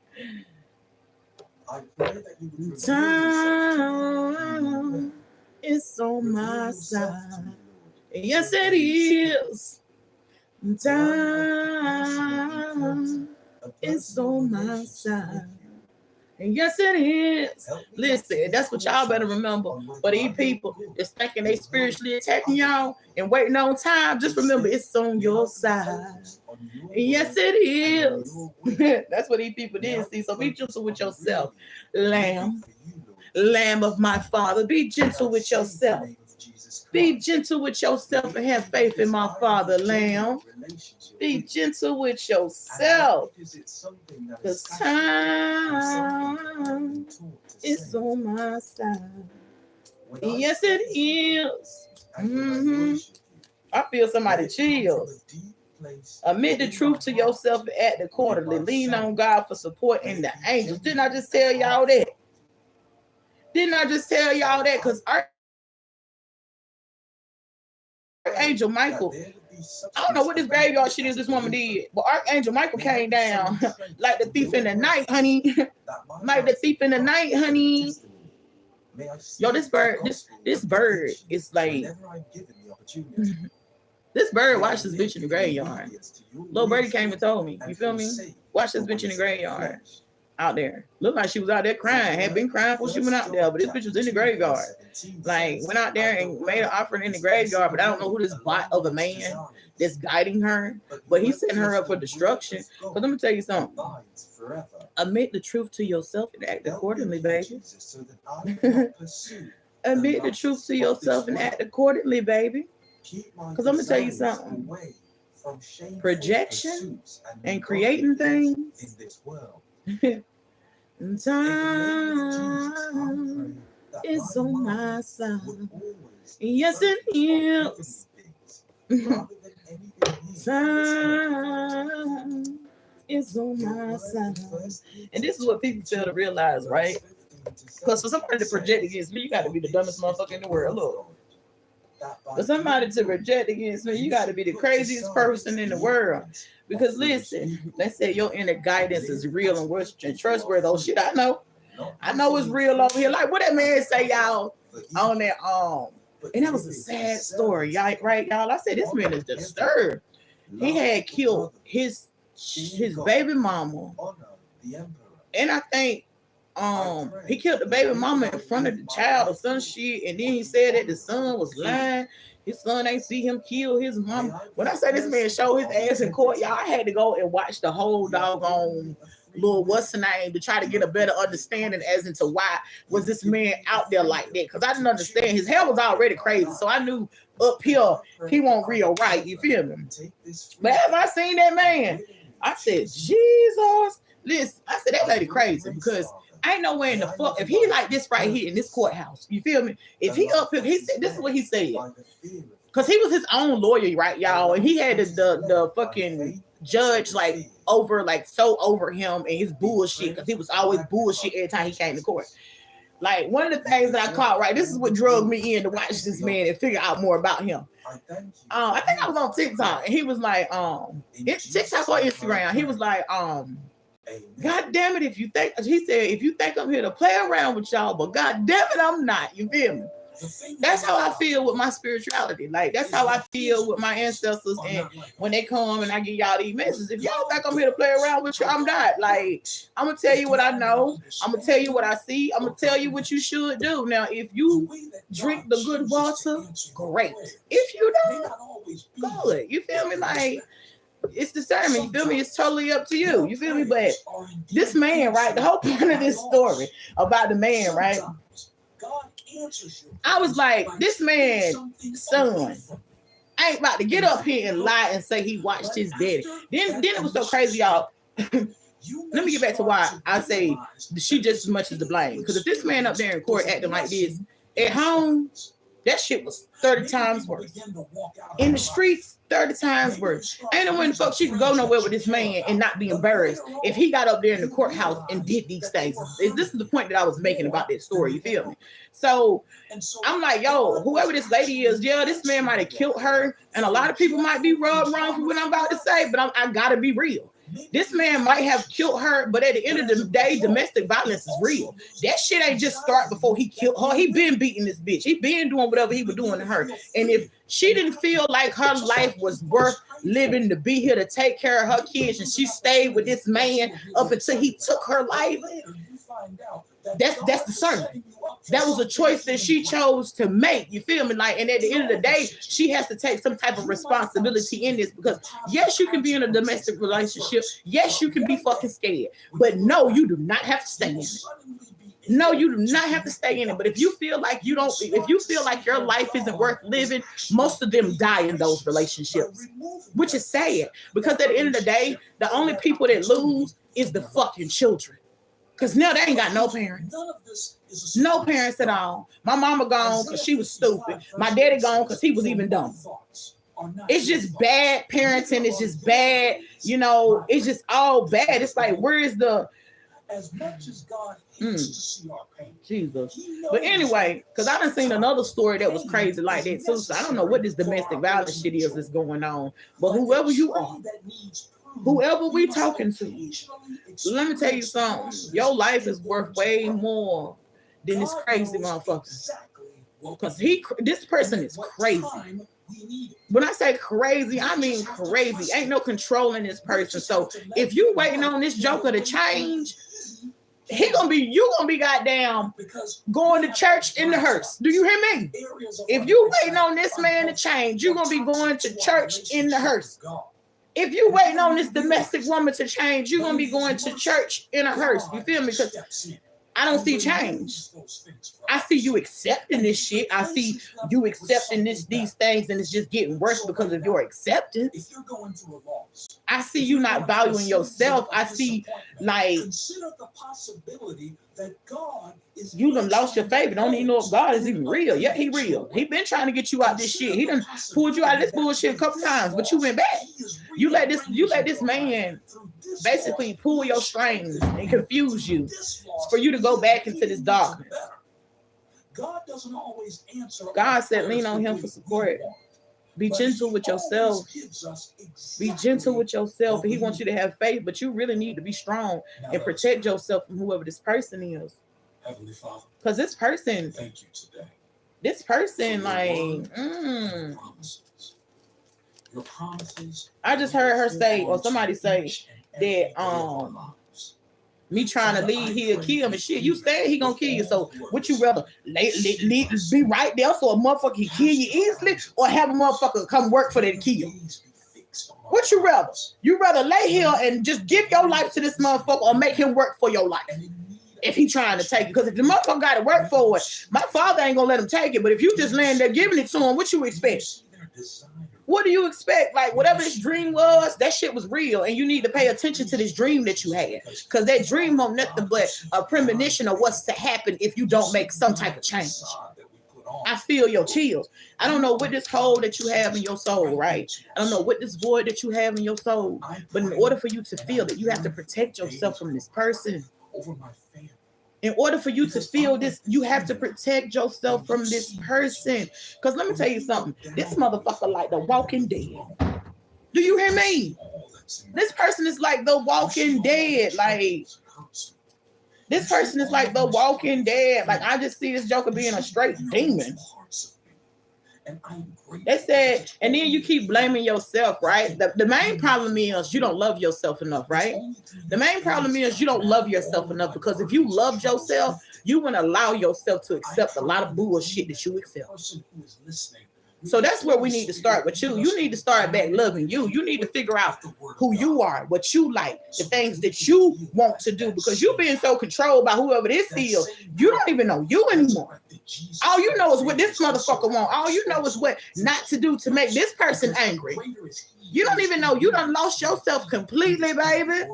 pray that you would Time is on my side. Yes, it is. Time is on my side. And yes, it is. Listen, that's what y'all better remember. For these people that's thinking they spiritually attacking y'all and waiting on time, just remember it's on your side. And yes, it is. That's what these people did. See, so be gentle with yourself, lamb of my Father. Be gentle with yourself. Be gentle with yourself and have faith in my Father, lamb. Be gentle with yourself. Because time is on my side. Yes, it is. I feel somebody chills. Admit the truth to yourself and act accordingly. Lean on God for support in the angels. Didn't I just tell y'all that? Didn't I just tell y'all that? Because Archangel Michael, I don't know what this graveyard shit is this woman did, but Archangel Michael came down like the thief in the night, honey. Like the thief in the night, honey. Yo, this bird is like, this bird watched this bitch in the graveyard. Little birdie came and told me, you feel me? Watch this bitch in the graveyard out there. Looked like she was out there crying, had been crying before she went out there, but this bitch was in the graveyard. Like, went out there and made an offering in the graveyard, but I don't know who this bot of a man that's guiding her, but he's setting her up for destruction. But let me tell you something. Admit the truth to yourself and act accordingly, baby. Admit the truth to yourself and act accordingly, baby. Because I'm going to tell you something. Projection and creating things. Time is on my side. Yes, it is. Time is on my side. And this is what people fail to realize, right? Because for somebody to project against me, you got to be the dumbest motherfucker in the world. Look. For somebody to project against me, you got to be the craziest person in the world. Because listen, they say your inner guidance is real and trustworthy. Oh shit, I know it's real over here. Like what that man say, y'all, on that and that was a sad story, y'all, right, y'all? I said this man is disturbed. He had killed his baby mama, and I think he killed the baby mama in front of the child or some shit, and then he said that the son was lying. His son ain't see him kill his mama. When I say this man showed his ass in court, y'all, I had to go and watch the whole doggone little what's the name to try to get a better understanding as into why was this man out there like that. Because I didn't understand. His hair was already crazy. So I knew up here he won't real right. You feel me? But as I seen that man, I said, Jesus. Listen, I said that lady crazy because I ain't nowhere in the fuck. If he like this right here in this courthouse, you feel me? If he up here, he said this is what he said. Because he was his own lawyer, right, y'all? And he had the fucking judge like over him and his bullshit, because he was always bullshit every time he came to court. Like one of the things that I caught, right? This is what drug me in to watch this man and figure out more about him. I think I was on TikTok and he was like, TikTok or Instagram, he was like, God damn it, he said, if you think I'm here to play around with y'all, but God damn it, I'm not. You feel me? That's how I feel with my spirituality. Like, that's how I feel with my ancestors. And when they come and I give y'all these messages, if y'all think I'm here to play around with you, I'm not. Like, I'm going to tell you what I know. I'm going to tell you what I see. I'm going to tell you what you should do. Now, if you drink the good water, great. If you don't, good. You feel me? Like, it's discernment. You feel me? It's totally up to you. You feel me? But this man, right? The whole point of this story about the man, right? I was like, this man's son ain't about to get up here and lie and say he watched his daddy. Then it was so crazy, y'all. Let me get back to why I say she just as much as the blame. Because if this man up there in court acting like this, at home, That shit was 30 times worse. In the streets, 30 times worse. Ain't no way the fuck she could go nowhere with this man and not be embarrassed if he got up there in the courthouse and did these things. This is the point that I was making about this story, you feel me? So I'm like, yo, whoever this lady is, yeah, this man might have killed her, and a lot of people might be rubbed wrong for what I'm about to say, but I gotta be real. This man might have killed her, but at the end of the day, domestic violence is real. That shit ain't just start before he killed her. He been beating this bitch. He been doing whatever he was doing to her. And if she didn't feel like her life was worth living to be here to take care of her kids, and she stayed with this man up until he took her life, that's the sermon. That was a choice that she chose to make. You feel me? Like, and at the end of the day, she has to take some type of responsibility in this, because yes, you can be in a domestic relationship. Yes, you can be fucking scared, but no, you do not have to stay in it. No, you do not have to stay in it. But if you feel like if you feel like your life isn't worth living, most of them die in those relationships, which is sad, because at the end of the day, the only people that lose is the fucking children. Because now they ain't got no parents. No parents at all. My mama gone because she was stupid. My daddy gone because he was even dumb. It's just bad parenting. It's just bad, it's just all bad. It's like, where is the... As much as God hates to see our pain. Jesus. But anyway, because I done seen another story that was crazy like that too. So I don't know what this domestic violence shit is that's going on. But whoever you are, whoever we talking to, let me tell you something. Your life is worth way more than this crazy motherfucker. Because this person is crazy. When I say crazy, I mean crazy. Ain't no controlling this person. So if you waiting on this joker to change, you gonna be goddamn going to church in the hearse. Do you hear me? If you waiting on this man to change, you're gonna be going to church in the hearse. If you waiting on this domestic woman to change, you're gonna be going to church in a hearse. You feel me? Because I don't see change. I see you accepting this shit. I see you accepting these things, and it's just getting worse because of your acceptance. I see you not valuing yourself. I see, like, you done lost your faith. Don't even know if God is even real. Yeah, he real. He been trying to get you out this shit. He done pulled you out of this bullshit a couple times, but you went back. You let this man basically pull your strings and confuse you for you to go back into this darkness. God said, lean on him for support. Be gentle with yourself. Be gentle with yourself. He wants you to have faith, but you really need to be strong and protect yourself from whoever this person is. Heavenly Father, because this person, thank you today. This person, like, your promises. I just heard her say, or somebody say, that me trying to leave, he'll kill him and shit. You said he gonna kill you, so would you rather be right there so a motherfucker can kill you easily, or have a motherfucker come work for that kill? What you rather? You rather lay here and just give your life to this motherfucker, or make him work for your life if he trying to take it? Because if the motherfucker got to work for it, my father ain't gonna let him take it. But if you just laying there giving it to him, what you expect? What do you expect? Like, whatever this dream was, that shit was real, and you need to pay attention to this dream that you had, because that dream was nothing but a premonition of what's to happen if you don't make some type of change. I feel your chills. I don't know what this hole that you have in your soul, right? I don't know what this void that you have in your soul, but in order for you to feel it, you have to protect yourself from this person. In order for you to feel this, you have to protect yourself from this person. Because let me tell you something. This motherfucker like the Walking Dead. Do you hear me? This person is like the Walking Dead. Like, this person is like the Walking Dead. Like, I just see this joker being a straight demon. They said, and then you keep blaming yourself, right? The main problem is you don't love yourself enough, right? The main problem is you don't love yourself enough, because if you loved yourself, you wouldn't allow yourself to accept a lot of bullshit that you accept. So that's where we need to start with you. You need to start back loving you. You need to figure out who you are, what you like, the things that you want to do, because you're being so controlled by whoever this is. You don't even know you anymore. All you know is what this motherfucker want. All you know is what not to do to make this person angry. You don't even know. You done lost yourself completely, baby.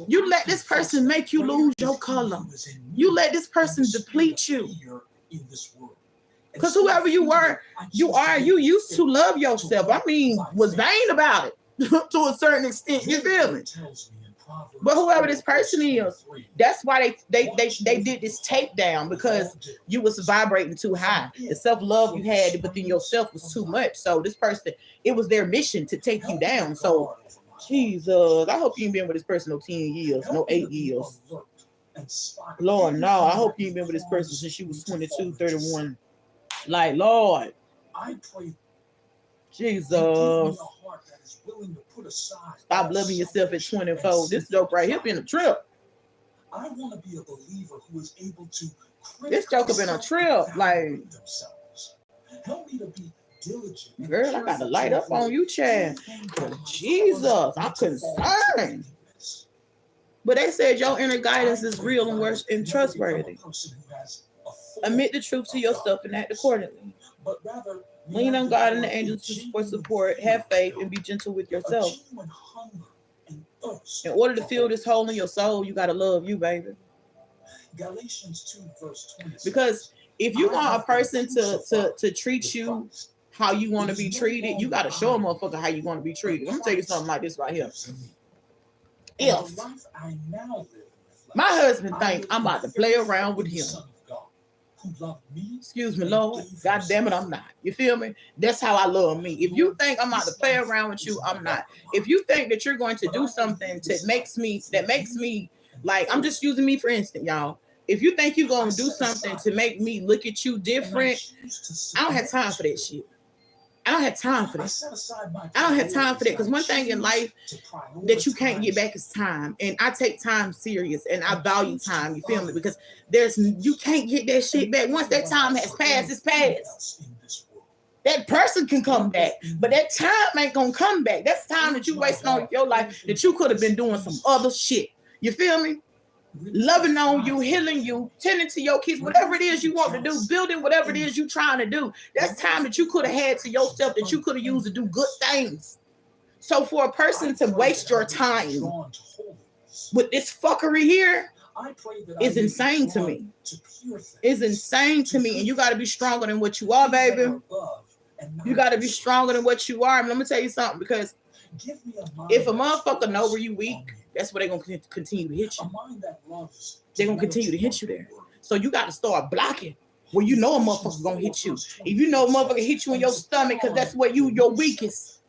You let this person make you lose your color. You let this person deplete you. Because whoever you were, you used to love yourself. I mean, was vain about it to a certain extent. You feel me? But whoever this person is, that's why they did this takedown, because you was vibrating too high. The self-love you had within yourself was too much. So this person, it was their mission to take you down. So Jesus, I hope you ain't been with this person no 10 years, no 8 years. Lord, no, I hope you ain't been with this person since you was 22, 31. Like, Lord, I pray Jesus. Stop loving yourself at 24. This joke right here been a trip. I want to be a believer who is able to. This joke been a trip. Like, help me to be diligent. Girl, I gotta light up on you, Chad. Jesus, I'm concerned. But they said your inner guidance is real and trustworthy. Admit the truth to yourself and act accordingly. Lean on God and the angels for support. Have faith and be gentle with yourself. In order to fill this hole in your soul, you gotta love you, baby. Galatians 2 verse 20. Because if you want a person to treat you how you want to be treated, you gotta show a motherfucker how you want to be treated. I'm gonna tell you something like this right here. If my husband think I'm about to play around with him, excuse me, Lord, God damn it, I'm not. You feel me? That's how I love me. If you think I'm about to play around with you, I'm not. If you think that you're going to do something that makes me like, I'm just using me for instance, y'all. If you think you're going to do something to make me look at you different, I don't have time for that shit. I don't have time for that. I don't have time for that, because one thing in life that you can't get back is time. And I take time serious, and I value time. You feel me? Because you can't get that shit back. Once that time has passed, it's passed. That person can come back, but that time ain't gonna come back. That's time that you wasting on your life that you could have been doing some other shit. You feel me? Loving on you, healing you, tending to your kids, whatever it is you want to do, building whatever it is you're trying to do. That's time that you could have had to yourself that you could have used to do good things. So for a person to waste your time with this fuckery here is insane to me. It's insane to me. And you got to be stronger than what you are, baby. You got to be stronger than what you are. And let me tell you something, because if a motherfucker know where you weak, that's where they're going to continue to hit you. They're going to continue to hit you there. So you got to start blocking where you know a motherfucker going to hit you. If you know a motherfucker hit you in your stomach because that's where your weakest.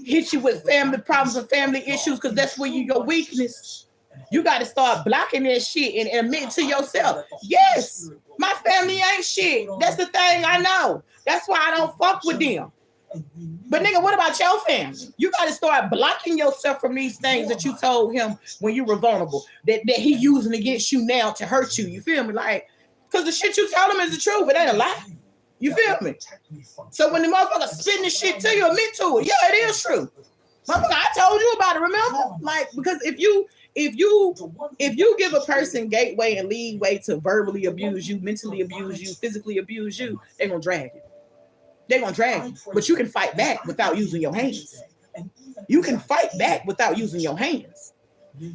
Hit you with family problems and family issues because that's where your weakness. You got to start blocking that shit and admit to yourself, yes, my family ain't shit. That's the thing I know. That's why I don't fuck with them. But nigga, what about your family? You got to start blocking yourself from these things that you told him when you were vulnerable, that he using against you now to hurt you. You feel me? Like, because the shit you told him is the truth. It ain't a lie. You feel me? So when the motherfucker spitting the shit to you, admit to it. Yeah, it is true. Motherfucker, I told you about it, remember? Like, because if you give a person gateway and leeway to verbally abuse you, mentally abuse you, physically abuse you, they're going to drag you. They're going to drag you. But you can fight back without using your hands. You can fight back without using your hands.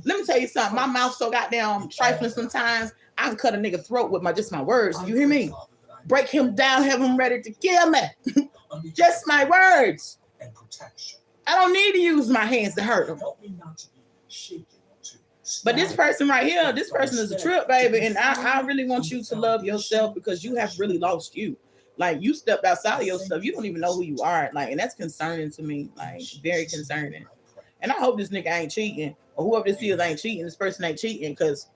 Let me tell you something. My mouth so goddamn trifling sometimes, I can cut a nigga throat with my words. You hear me? Break him down, have him ready to kill me. Just my words. I don't need to use my hands to hurt him. But this person right here, this person is a trip, baby. And I really want you to love yourself, because you have really lost you. Like, you stepped outside of yourself. You don't even know who you are. Like, and that's concerning to me. Like, very concerning. And I hope this nigga ain't cheating, or whoever this is ain't cheating. This person ain't cheating, because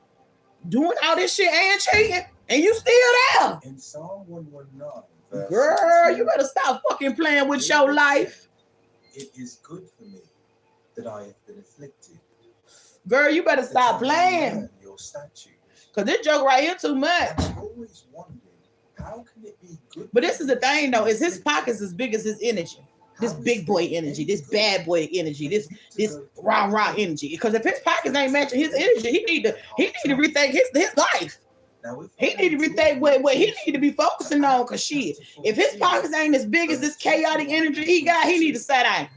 doing all this shit ain't cheating, and you still there. In Psalm 119, girl, you better stop fucking playing with your life. It is good for me that I have been afflicted. Girl, you better stop playing. Your statutes. Because this joke right here too much. I've always wondered, how can it be good? But this is the thing, though, is his pockets as big as his energy. This big boy energy, this bad boy energy, this rah energy. Because if his pockets ain't matching his energy, he need to rethink his life. He need to rethink what he need to be focusing on. Because shit, if his pockets ain't as big as this chaotic energy he got, he need to sit down.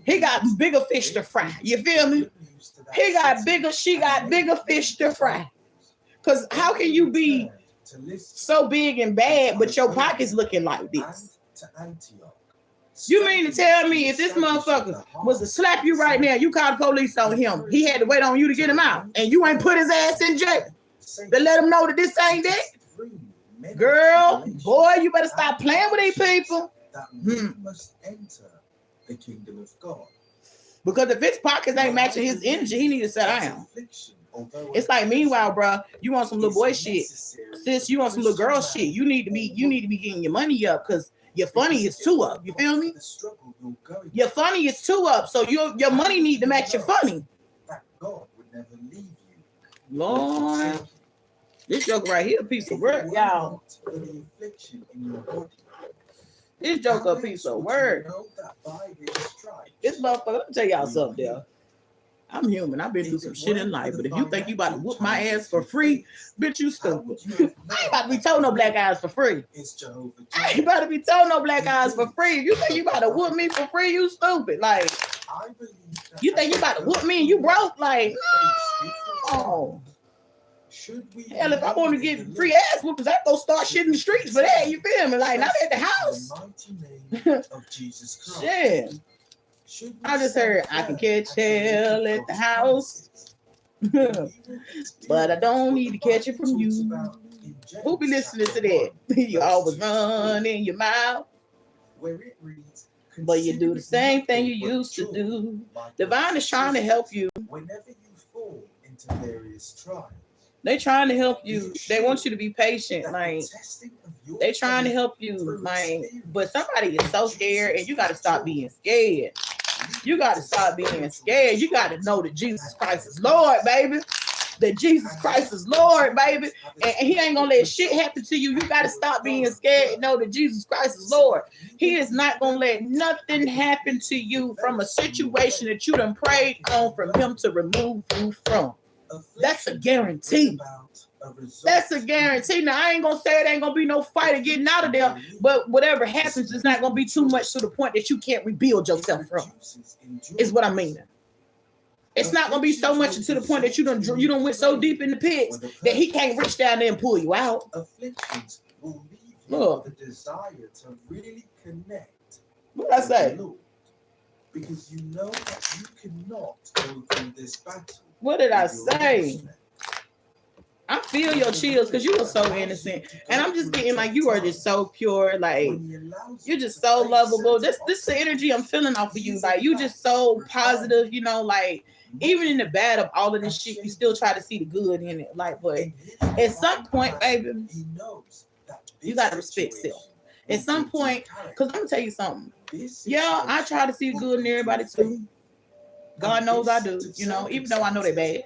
He got bigger fish to fry. You feel me? She got bigger fish to fry. Because how can you be to listen. So big and bad, but your pocket's looking like this. To Antioch. You mean to tell me if this motherfucker was to slap you right now, you called the police on him, he had to wait on you to get him out, and you ain't put his ass in jail to let him know that this ain't that? Girl, boy, you better stop playing with these people. That we must enter the kingdom of God. Because if his pockets ain't matching his energy, he need to sit down. It's like, meanwhile, bro, you want some little boy shit. Sis, you want some little girl shit. You need to be getting your money up, because your funny is two up. You feel me? Your funny is two up. So your money need to match your funny. That God would never leave you. Lord, this joke right here, a piece of work, y'all. This joke a piece of work. This motherfucker, let me tell y'all something, there. I'm human. I've been through some shit in life, but if you think you about to whoop my ass for free, bitch, you stupid. I ain't about to be told no black eyes for free. I ain't about to be told no black eyes for free. If you think you about to whoop me for free, you stupid. Like, you think you about to whoop me and you broke? Like, no. Hell, if I want to get free ass whoopers, I go start shit in the streets for that. You feel me? Like, not at the house. Shit. I just heard I can catch hell at the house, but I don't need to catch it from you. Who be listening to that? You always run in your mouth, but you do the same thing you used to do. Divine is trying to help you. Whenever you fall into various trials, they trying to help you. They want you to be patient. Like, they trying to help you. Like, but somebody is so scared, and you got to stop being scared. You got to stop being scared. You got to know that Jesus Christ is Lord, baby. That Jesus Christ is Lord, baby. And he ain't going to let shit happen to you. You got to stop being scared and know that Jesus Christ is Lord. He is not going to let nothing happen to you from a situation that you done prayed on for him to remove you from. That's a guarantee. That's a guarantee. Now, I ain't going to say it ain't going to be no fight of getting out of there, but whatever happens, it's not going to be too much to the point that you can't rebuild yourself from, is what I mean. It's not going to be so much to the point that you done went so deep in the pits that he can't reach down there and pull you out. Afflictions will leave you Look. with the desire to really connect. What I say? Because you know that you cannot go through this battle. What did I say? I feel your chills because you were so innocent. And I'm just getting like, you are just so pure. Like, you're just so lovable. This is the energy I'm feeling off of you. Like, you just so positive, you know, like, even in the bad of all of this shit, you still try to see the good in it. Like, but at some point, baby, you got to respect self. At some point, because I'm going to tell you something. Yeah, I try to see the good in everybody too. God knows I do, you know, even though I know they're bad.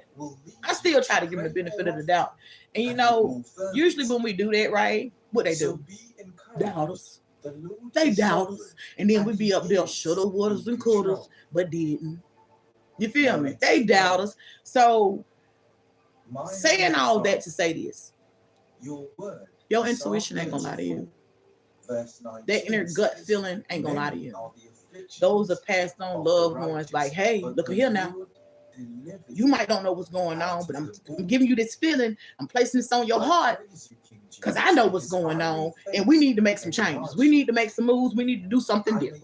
I still try to give them the benefit of the doubt. And, you know, usually when we do that, right, what they do? Doubt us. They doubt us. And then we be up there, shoulda, wouldas, and couldas, but didn't. You feel me? They doubt us. So, saying all that to say this, your intuition ain't gonna lie to you. That inner gut feeling ain't gonna lie to you. Those are passed on loved ones. Like, hey, look at here now. You might don't know what's going on, but I'm giving you this feeling. I'm placing this on your heart because I know what's going on, and we need to make some changes. We need to make some moves. We need to do something different.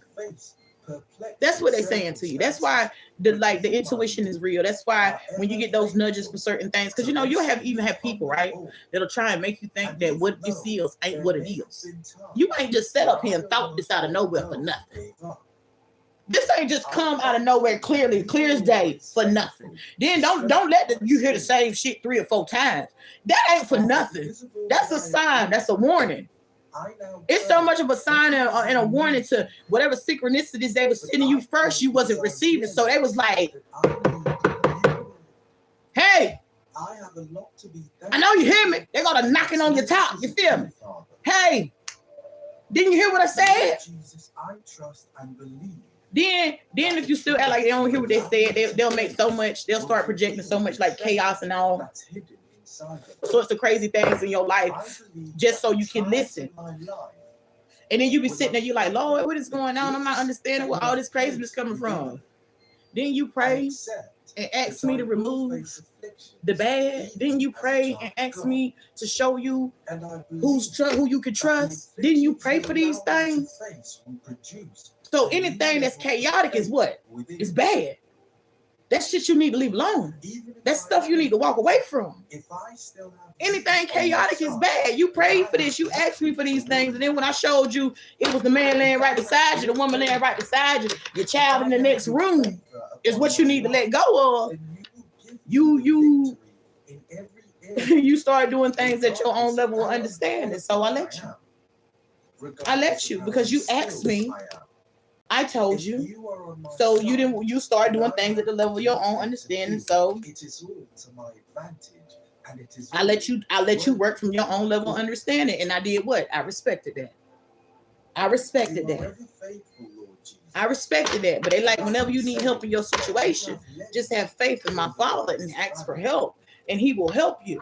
That's what they're saying to you. That's why the intuition is real. That's why when you get those nudges for certain things, because you know you'll even have people, right, that'll try and make you think that what you see ain't what it is. You ain't just set up here and thought this out of nowhere for nothing. This ain't just come out of nowhere clear as day for nothing. Then don't let you hear the same shit 3 or 4 times. That ain't for nothing. That's a sign. That's a warning. It's so much of a sign and a warning to whatever synchronicities they were sending you first, you wasn't receiving. So they was like, hey, I know you hear me. They're gonna knocking on your top. You feel me? Hey, didn't you hear what I said? Jesus, I trust and believe. Then if you still act like they don't hear what they said, they'll make so much, they'll start projecting so much like chaos and all sorts of crazy things in your life just so you can listen. And then you be sitting there, you like, Lord, what is going on? I'm not understanding where all this craziness coming from. Then you pray and ask me to remove the bad? Didn't you pray and ask me to show you who you can trust? Didn't you pray for these things? So anything that's chaotic is what? It's bad. That's shit you need to leave alone. That's stuff you need to walk away from. Anything chaotic is bad. You prayed for this. You asked me for these things. And then when I showed you, it was the man laying right beside you, the woman laying right beside you, your child in the next room is what you need to let go of. You start doing things at your own level of understanding. So I let you. I let you because you asked me. I told you. So you start doing things at the level of your own understanding. So it is all to my advantage, and it is I let you work from your own level of understanding. And I did what? I respected that. I respected that. I respected that. But they like, whenever you need help in your situation, just have faith in my Father and ask for help, and He will help you.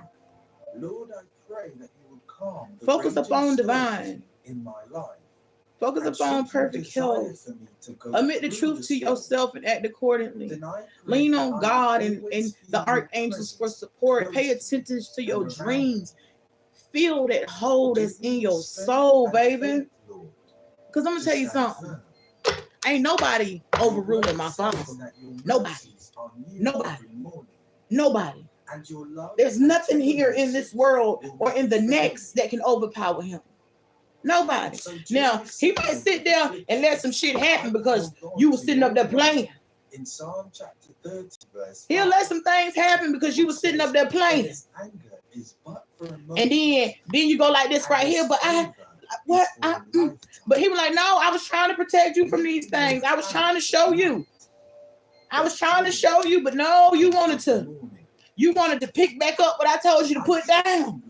Lord, I pray that you will calm the Focus raging upon storms divine. in my life. Focus And upon should you perfect desire health. for me to go Admit the through truth the to storm, yourself and act accordingly. then I pray Lean that on I God will and always the feel your archangels for presence support. Pay close attention to and your around dreams. Feel that hole that's Give me in the your strength soul, and baby. faith, Lord, Because I'm going to to tell you stand something. firm. Ain't nobody Your overruling word my says Father. that your Nobody. mercies are new Nobody. every morning, Nobody. and your love There's and nothing here in tenderness this world will or in the never fail next me. that can overpower Him. Nobody. So Now, during this He might season sit of there affliction, and let some shit happen I will because hold on you were to sitting your up there word. playing. In Psalm chapter 30, verse He'll 5, let some things happen because you were sitting up there that playing. his anger is but for a moment, And then you go like this and right his here, but favor what? is for a lifetime. But he was like, no, I was trying to protect you from these things. I was trying to show you. I was trying to show you, but no, you wanted to pick back up what I told you to put down.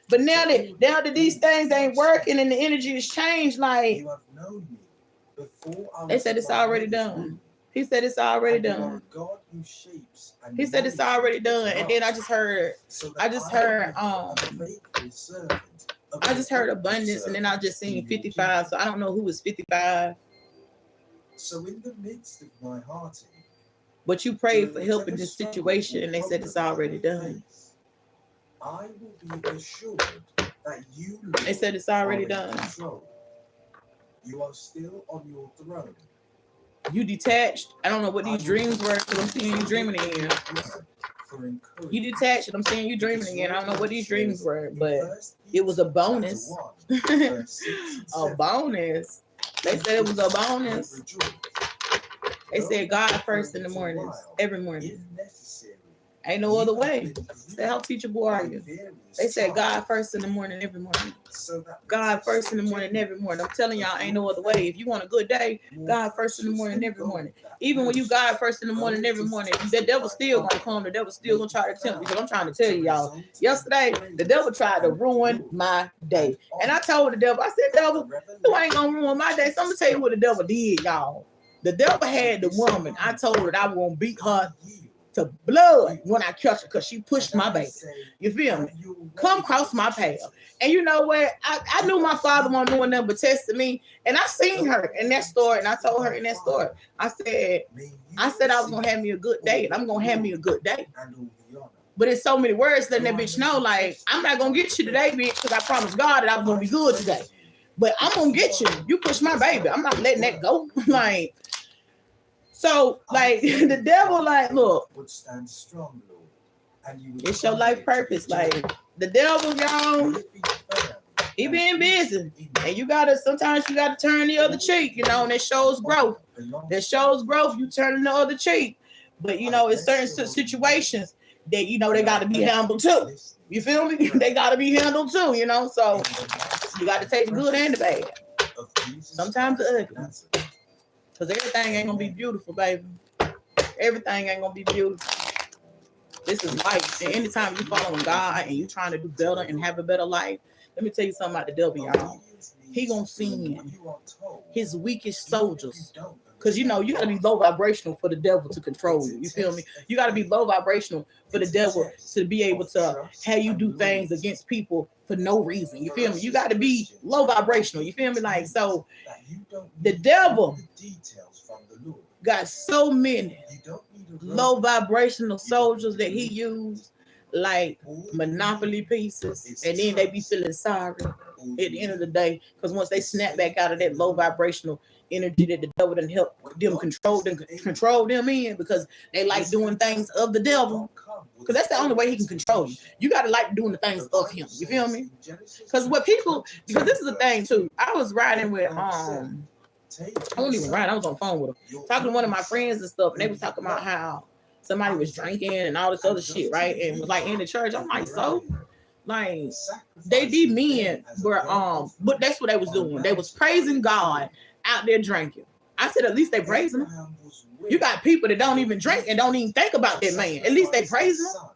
But now that these things ain't working and the energy has changed, like You have known me before I they was said in it's my already mother's done. womb. He said it's already And you are done. a God who shapes and He said it's molds already me done. with And then I love, just heard so that I just I heard, may be a faithful servant, I just heard abundance, and then I just seen 55. So I don't know who is 55. So in the midst of my heartache, But you prayed for help in this situation, and they said it's already done. I will be assured that you, Lord, They said it's already are in done. control. You are still on your throne. You detached. I don't know what these dreams were, because I'm seeing you dreaming again. You detached, and I'm seeing you dreaming again. I don't know what these dreams were, but it was a bonus. A bonus. They said it was a bonus. They said God first in the mornings, every morning. Ain't no other way. Say, how teacher boy are you? They said God first in the morning, every morning. God first in the morning, every morning. I'm telling y'all, ain't no other way. If you want a good day, God first in the morning, every morning. Even when you God first in the morning, every morning, the devil still gonna come. The devil still gonna try to tempt you. Because I'm trying to tell you, y'all. Yesterday, the devil tried to ruin my day. And I told the devil, I said, devil, you ain't gonna ruin my day. So I'm gonna tell you what the devil did, y'all. The devil had the woman. I told her that I was gonna beat her to blood when I catch her because she pushed my baby. You feel me? Come cross my path. And you know what? I knew my father wasn't doing nothing but testing me. And I seen her in that story. And I told her in that story, I said I was gonna have me a good day, and I'm gonna have me a good day. But in so many words, letting that bitch know, like, I'm not gonna get you today, bitch, because I promised God that I was gonna be good today. But I'm gonna get you. You push my baby. I'm not letting that go. Like, so, like, the devil, like, look, it's your life purpose. Like, the devil, y'all, he being busy. And sometimes you gotta turn the other cheek, you know, and it shows growth. That shows growth, you turn the other cheek. But, you know, in certain situations that, you know, they gotta be handled too. You feel me? They gotta be handled too, you know? So, you gotta take the good and the bad. Sometimes the ugly. Because everything ain't gonna be beautiful, baby. Everything ain't gonna be beautiful. This is life. And anytime you following God and you trying to do better and have a better life, let me tell you something about the devil, y'all. He gonna send his weakest soldiers. Because, you know, you got to be low vibrational for the devil to control you. You feel me? You got to be low vibrational for the devil to be able to have you do things against people for no reason. You feel me? You got to be low vibrational. You feel me? Like, so the devil got so many low vibrational soldiers that he used like Monopoly pieces, and then they be feeling sorry at the end of the day, because once they snap back out of that low vibrational energy that the devil done help them control them in, because they like doing things of the devil, because that's the only way he can control you. You got to like doing the things of him. You feel me? Because because this is the thing too. I was riding with I wasn't even riding. I was on the phone with him, talking to one of my friends and stuff, and they was talking about how somebody was drinking and all this other shit, right? And was like in the church. I'm like, so, like, they be men, but that's what they was doing. They was praising God out there drinking. I said, at least they praising him. You got people that don't even drink and don't even think about that man. At least they praising him.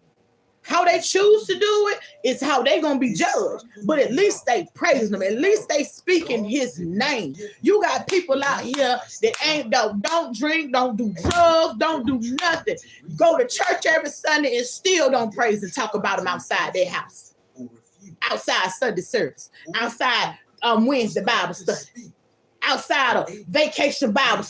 How they choose to do it is how they gonna be judged. But at least they praise him. At least they speak in his name. You got people out here that don't drink, don't do drugs, don't do nothing. Go to church every Sunday and still don't praise and talk about him outside their house. Outside Sunday service. Outside Wednesday Bible study. Outside of vacation Bible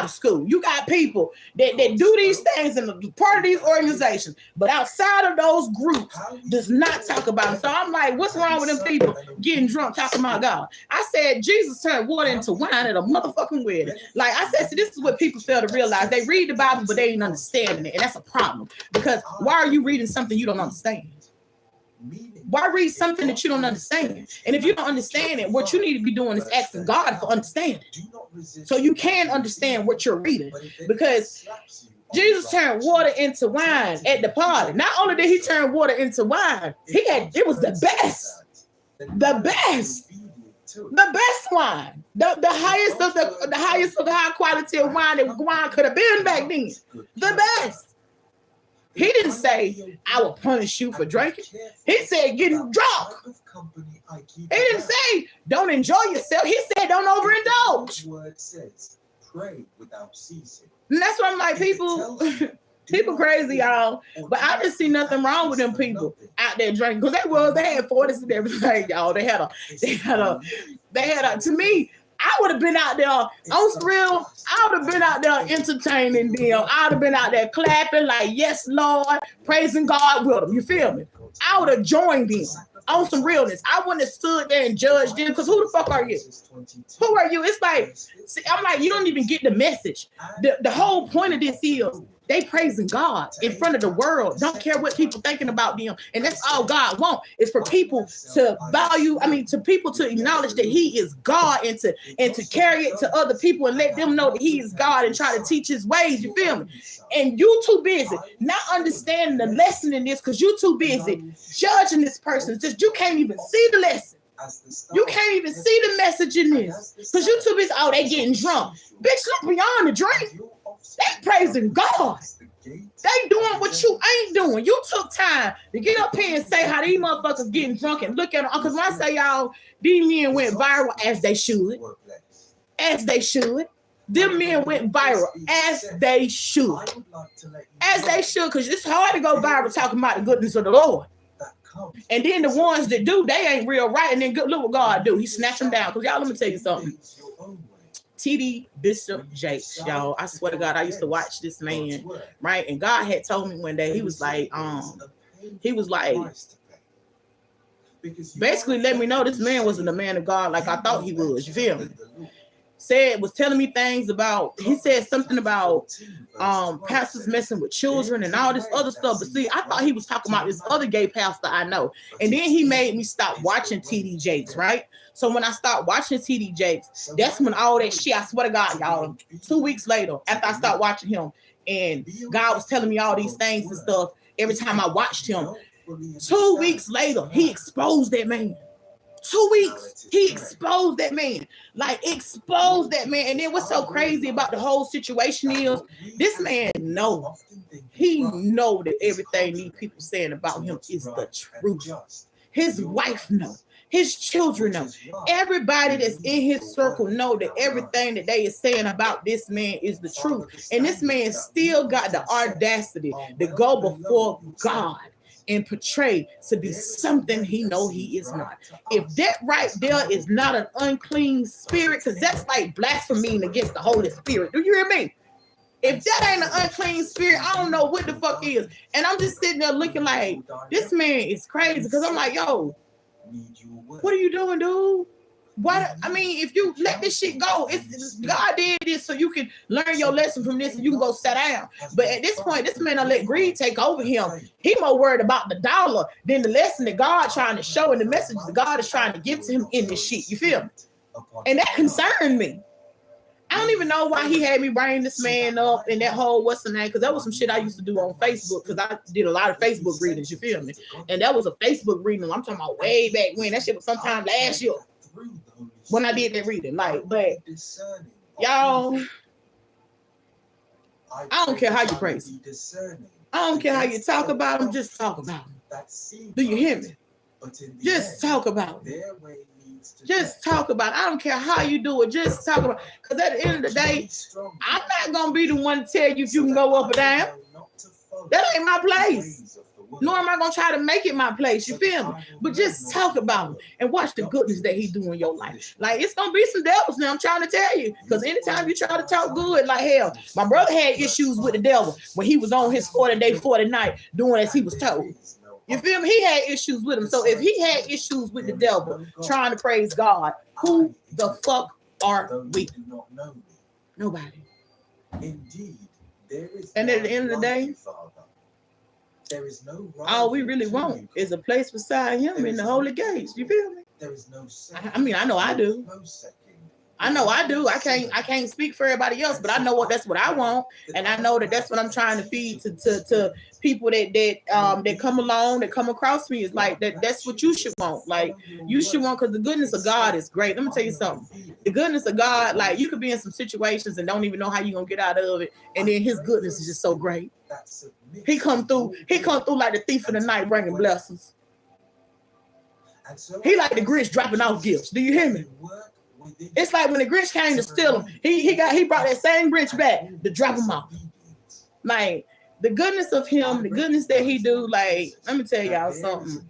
school. You got people that do these things and part of these organizations, but outside of those groups does not talk about it. So I'm like, what's wrong with them people getting drunk talking about God? I said Jesus turned water into wine at a motherfucking wedding. Like I said, see, this is what people fail to realize. They read the Bible, but they ain't understanding it. And that's a problem, because why are you reading something you don't understand? Why read something that you don't understand? And if you don't understand it, what you need to be doing is asking God for understanding, so you can understand what you're reading. Because Jesus turned water into wine at the party. Not only did he turn water into wine, it was the best wine, the highest of the high quality of wine that wine could have been back then. The best. He didn't say, I will punish you for drinking. He said, getting drunk. He didn't say, don't enjoy yourself. He said, don't overindulge. Word says, pray without ceasing. And that's why I'm like, people crazy, y'all. But I didn't see nothing wrong with them people out there drinking. Because they had 40s and everything, y'all. They had a, to me, I would have been out there on some real. I would have been out there entertaining them. I would have been out there clapping like, yes, Lord, praising God with them. You feel me? I would have joined them on some realness. I wouldn't have stood there and judged them, because who the fuck are you? Who are you? It's like, see, I'm like, you don't even get the message. The whole point of this is they praising God in front of the world. Don't care what people thinking about them. And that's all God wants, is for people to to people to acknowledge that he is God, and to carry it to other people and let them know that he is God and try to teach his ways. You feel me? And you too busy not understanding the lesson in this, because you too busy judging this person. Just you can't even see the lesson. You can't even see the message in this, because you too busy. Oh, they getting drunk. Bitch, look beyond the drink. They praising God. They doing what you ain't doing. You took time to get up here and say how these motherfuckers getting drunk and look at them. Because when I say y'all, these men went viral as they should. As they should. Them men went viral as they should. As they should, because it's hard to go viral talking about the goodness of the Lord. And then the ones that do, they ain't real right. And then look what God do. He snatched them down. Because y'all, let me tell you something. T.D. Bishop Jakes, y'all. I swear to God, I used to watch this man, right? And God had told me one day, he was like, basically let me know this man wasn't a man of God like I thought he was. You feel me? Was telling me things about, he said something about pastors messing with children and all this other stuff. But see, I thought he was talking about this other gay pastor I know. And then he made me stop watching T.D. Jakes, right? So when I stopped watching T.D. Jakes, that's when all that shit, I swear to God, y'all, 2 weeks later, after I stopped watching him, and God was telling me all these things and stuff every time I watched him, 2 weeks later, he exposed that man. 2 weeks, he exposed that man. Exposed that man. And then what's so crazy about the whole situation is, this man he know that everything these people saying about him is the truth. His wife know. His children know. Everybody that's in his circle know that everything that they is saying about this man is the truth. And this man still got the audacity to go before God and portray to be something he know he is not. If that right there is not an unclean spirit, because that's like blaspheming against the Holy Spirit. Do you hear me? If that ain't an unclean spirit, I don't know what the fuck is. And I'm just sitting there looking like, this man is crazy. Because I'm like, yo, what are you doing, dude? Why? I mean, if you let this shit go, it's God did this so you can learn your lesson from this and you can go sit down. But at this point, this man done let greed take over him. He more worried about the dollar than the lesson that God trying to show and the message that God is trying to give to him in this shit. You feel me? And that concerned me. I don't even know why he had me bring this man up in that whole what's the name, because that was some shit I used to do on Facebook, because I did a lot of Facebook readings, you feel me? And that was a Facebook reading. I'm talking about way back when. That shit was sometime last year when I did that reading. Like, but y'all, I don't care how you praise him. I don't care how you talk about him, just talk about him. Do you hear me? Just talk about him. Just talk about it. I don't care how you do it. Just talk about it. Because at the end of the day, I'm not going to be the one to tell you if you can go up or down. That ain't my place. Nor am I going to try to make it my place. You feel me? But just talk about it and watch the goodness that he do in your life. Like, it's going to be some devils now, I'm trying to tell you. Because anytime you try to talk good, like hell, my brother had issues with the devil when he was on his 40-day, 40 night doing as he was told. You feel me? He had issues with him. So if he had issues with the devil trying to praise God, who the fuck are we? Nobody. Indeed, there is. And at the end of the day, there is no all we really want is a place beside him in the holy gates. You feel me? There is no. I mean, I know I do. I know I do. I can't speak for everybody else, but I know that's what I want, and I know that's what I'm trying to feed to people that come along, that come across me. Is like that's what you should want. Like you should want, because the goodness of God is great. Let me tell you something. The goodness of God, like you could be in some situations and don't even know how you're gonna get out of it, and then His goodness is just so great. He come through like the thief in the night, bringing blessings. He like the Grinch dropping off gifts. Do you hear me? It's like when the Grinch came to steal him, he brought that same Grinch back to drop him off. Like the goodness of him, the goodness that he do. Like, let me tell y'all something.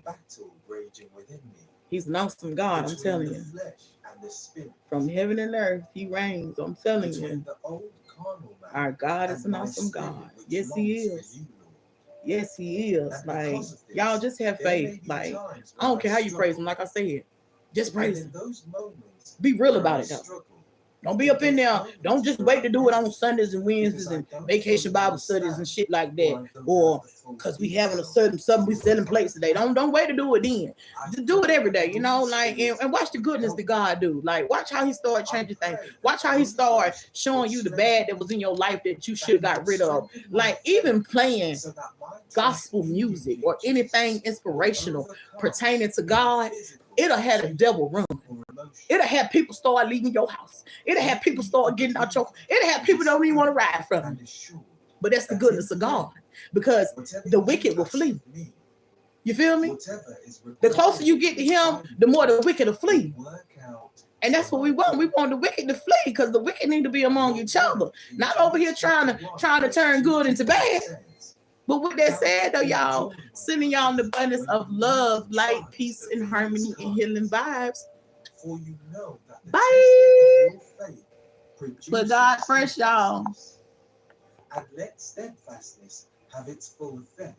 He's an awesome God, I'm telling you. From heaven and earth, He reigns. I'm telling you. Our God is an awesome God. Yes, He is. Yes, He is. Like, y'all just have faith. Like, I don't care how you praise Him. Like I said, just praise Him. Be real about it, though. Don't be up in there. Don't just wait to do it on Sundays and Wednesdays and vacation Bible studies and shit like that. Or because we having a certain something we selling plates today. Don't wait to do it then. Just do it every day, you know, like and watch the goodness that God do. Like watch how He started changing things. Watch how He started showing you the bad that was in your life that you should have got rid of. Like even playing gospel music or anything inspirational pertaining to God, it'll have the devil run. It'll have people start leaving your house. It'll have people start getting out your. It'll have people don't even want to ride from you. But that's the goodness of God, because the wicked will flee. You feel me? The closer you get to Him, the more the wicked will flee. And that's what we want. We want the wicked to flee, because the wicked need to be among each other, not over here trying to turn good into bad. But with that said, though, y'all, sending y'all an abundance of love, light, peace, and harmony, and healing vibes. For you know that bye. But God first, y'all. And let steadfastness have its full effect,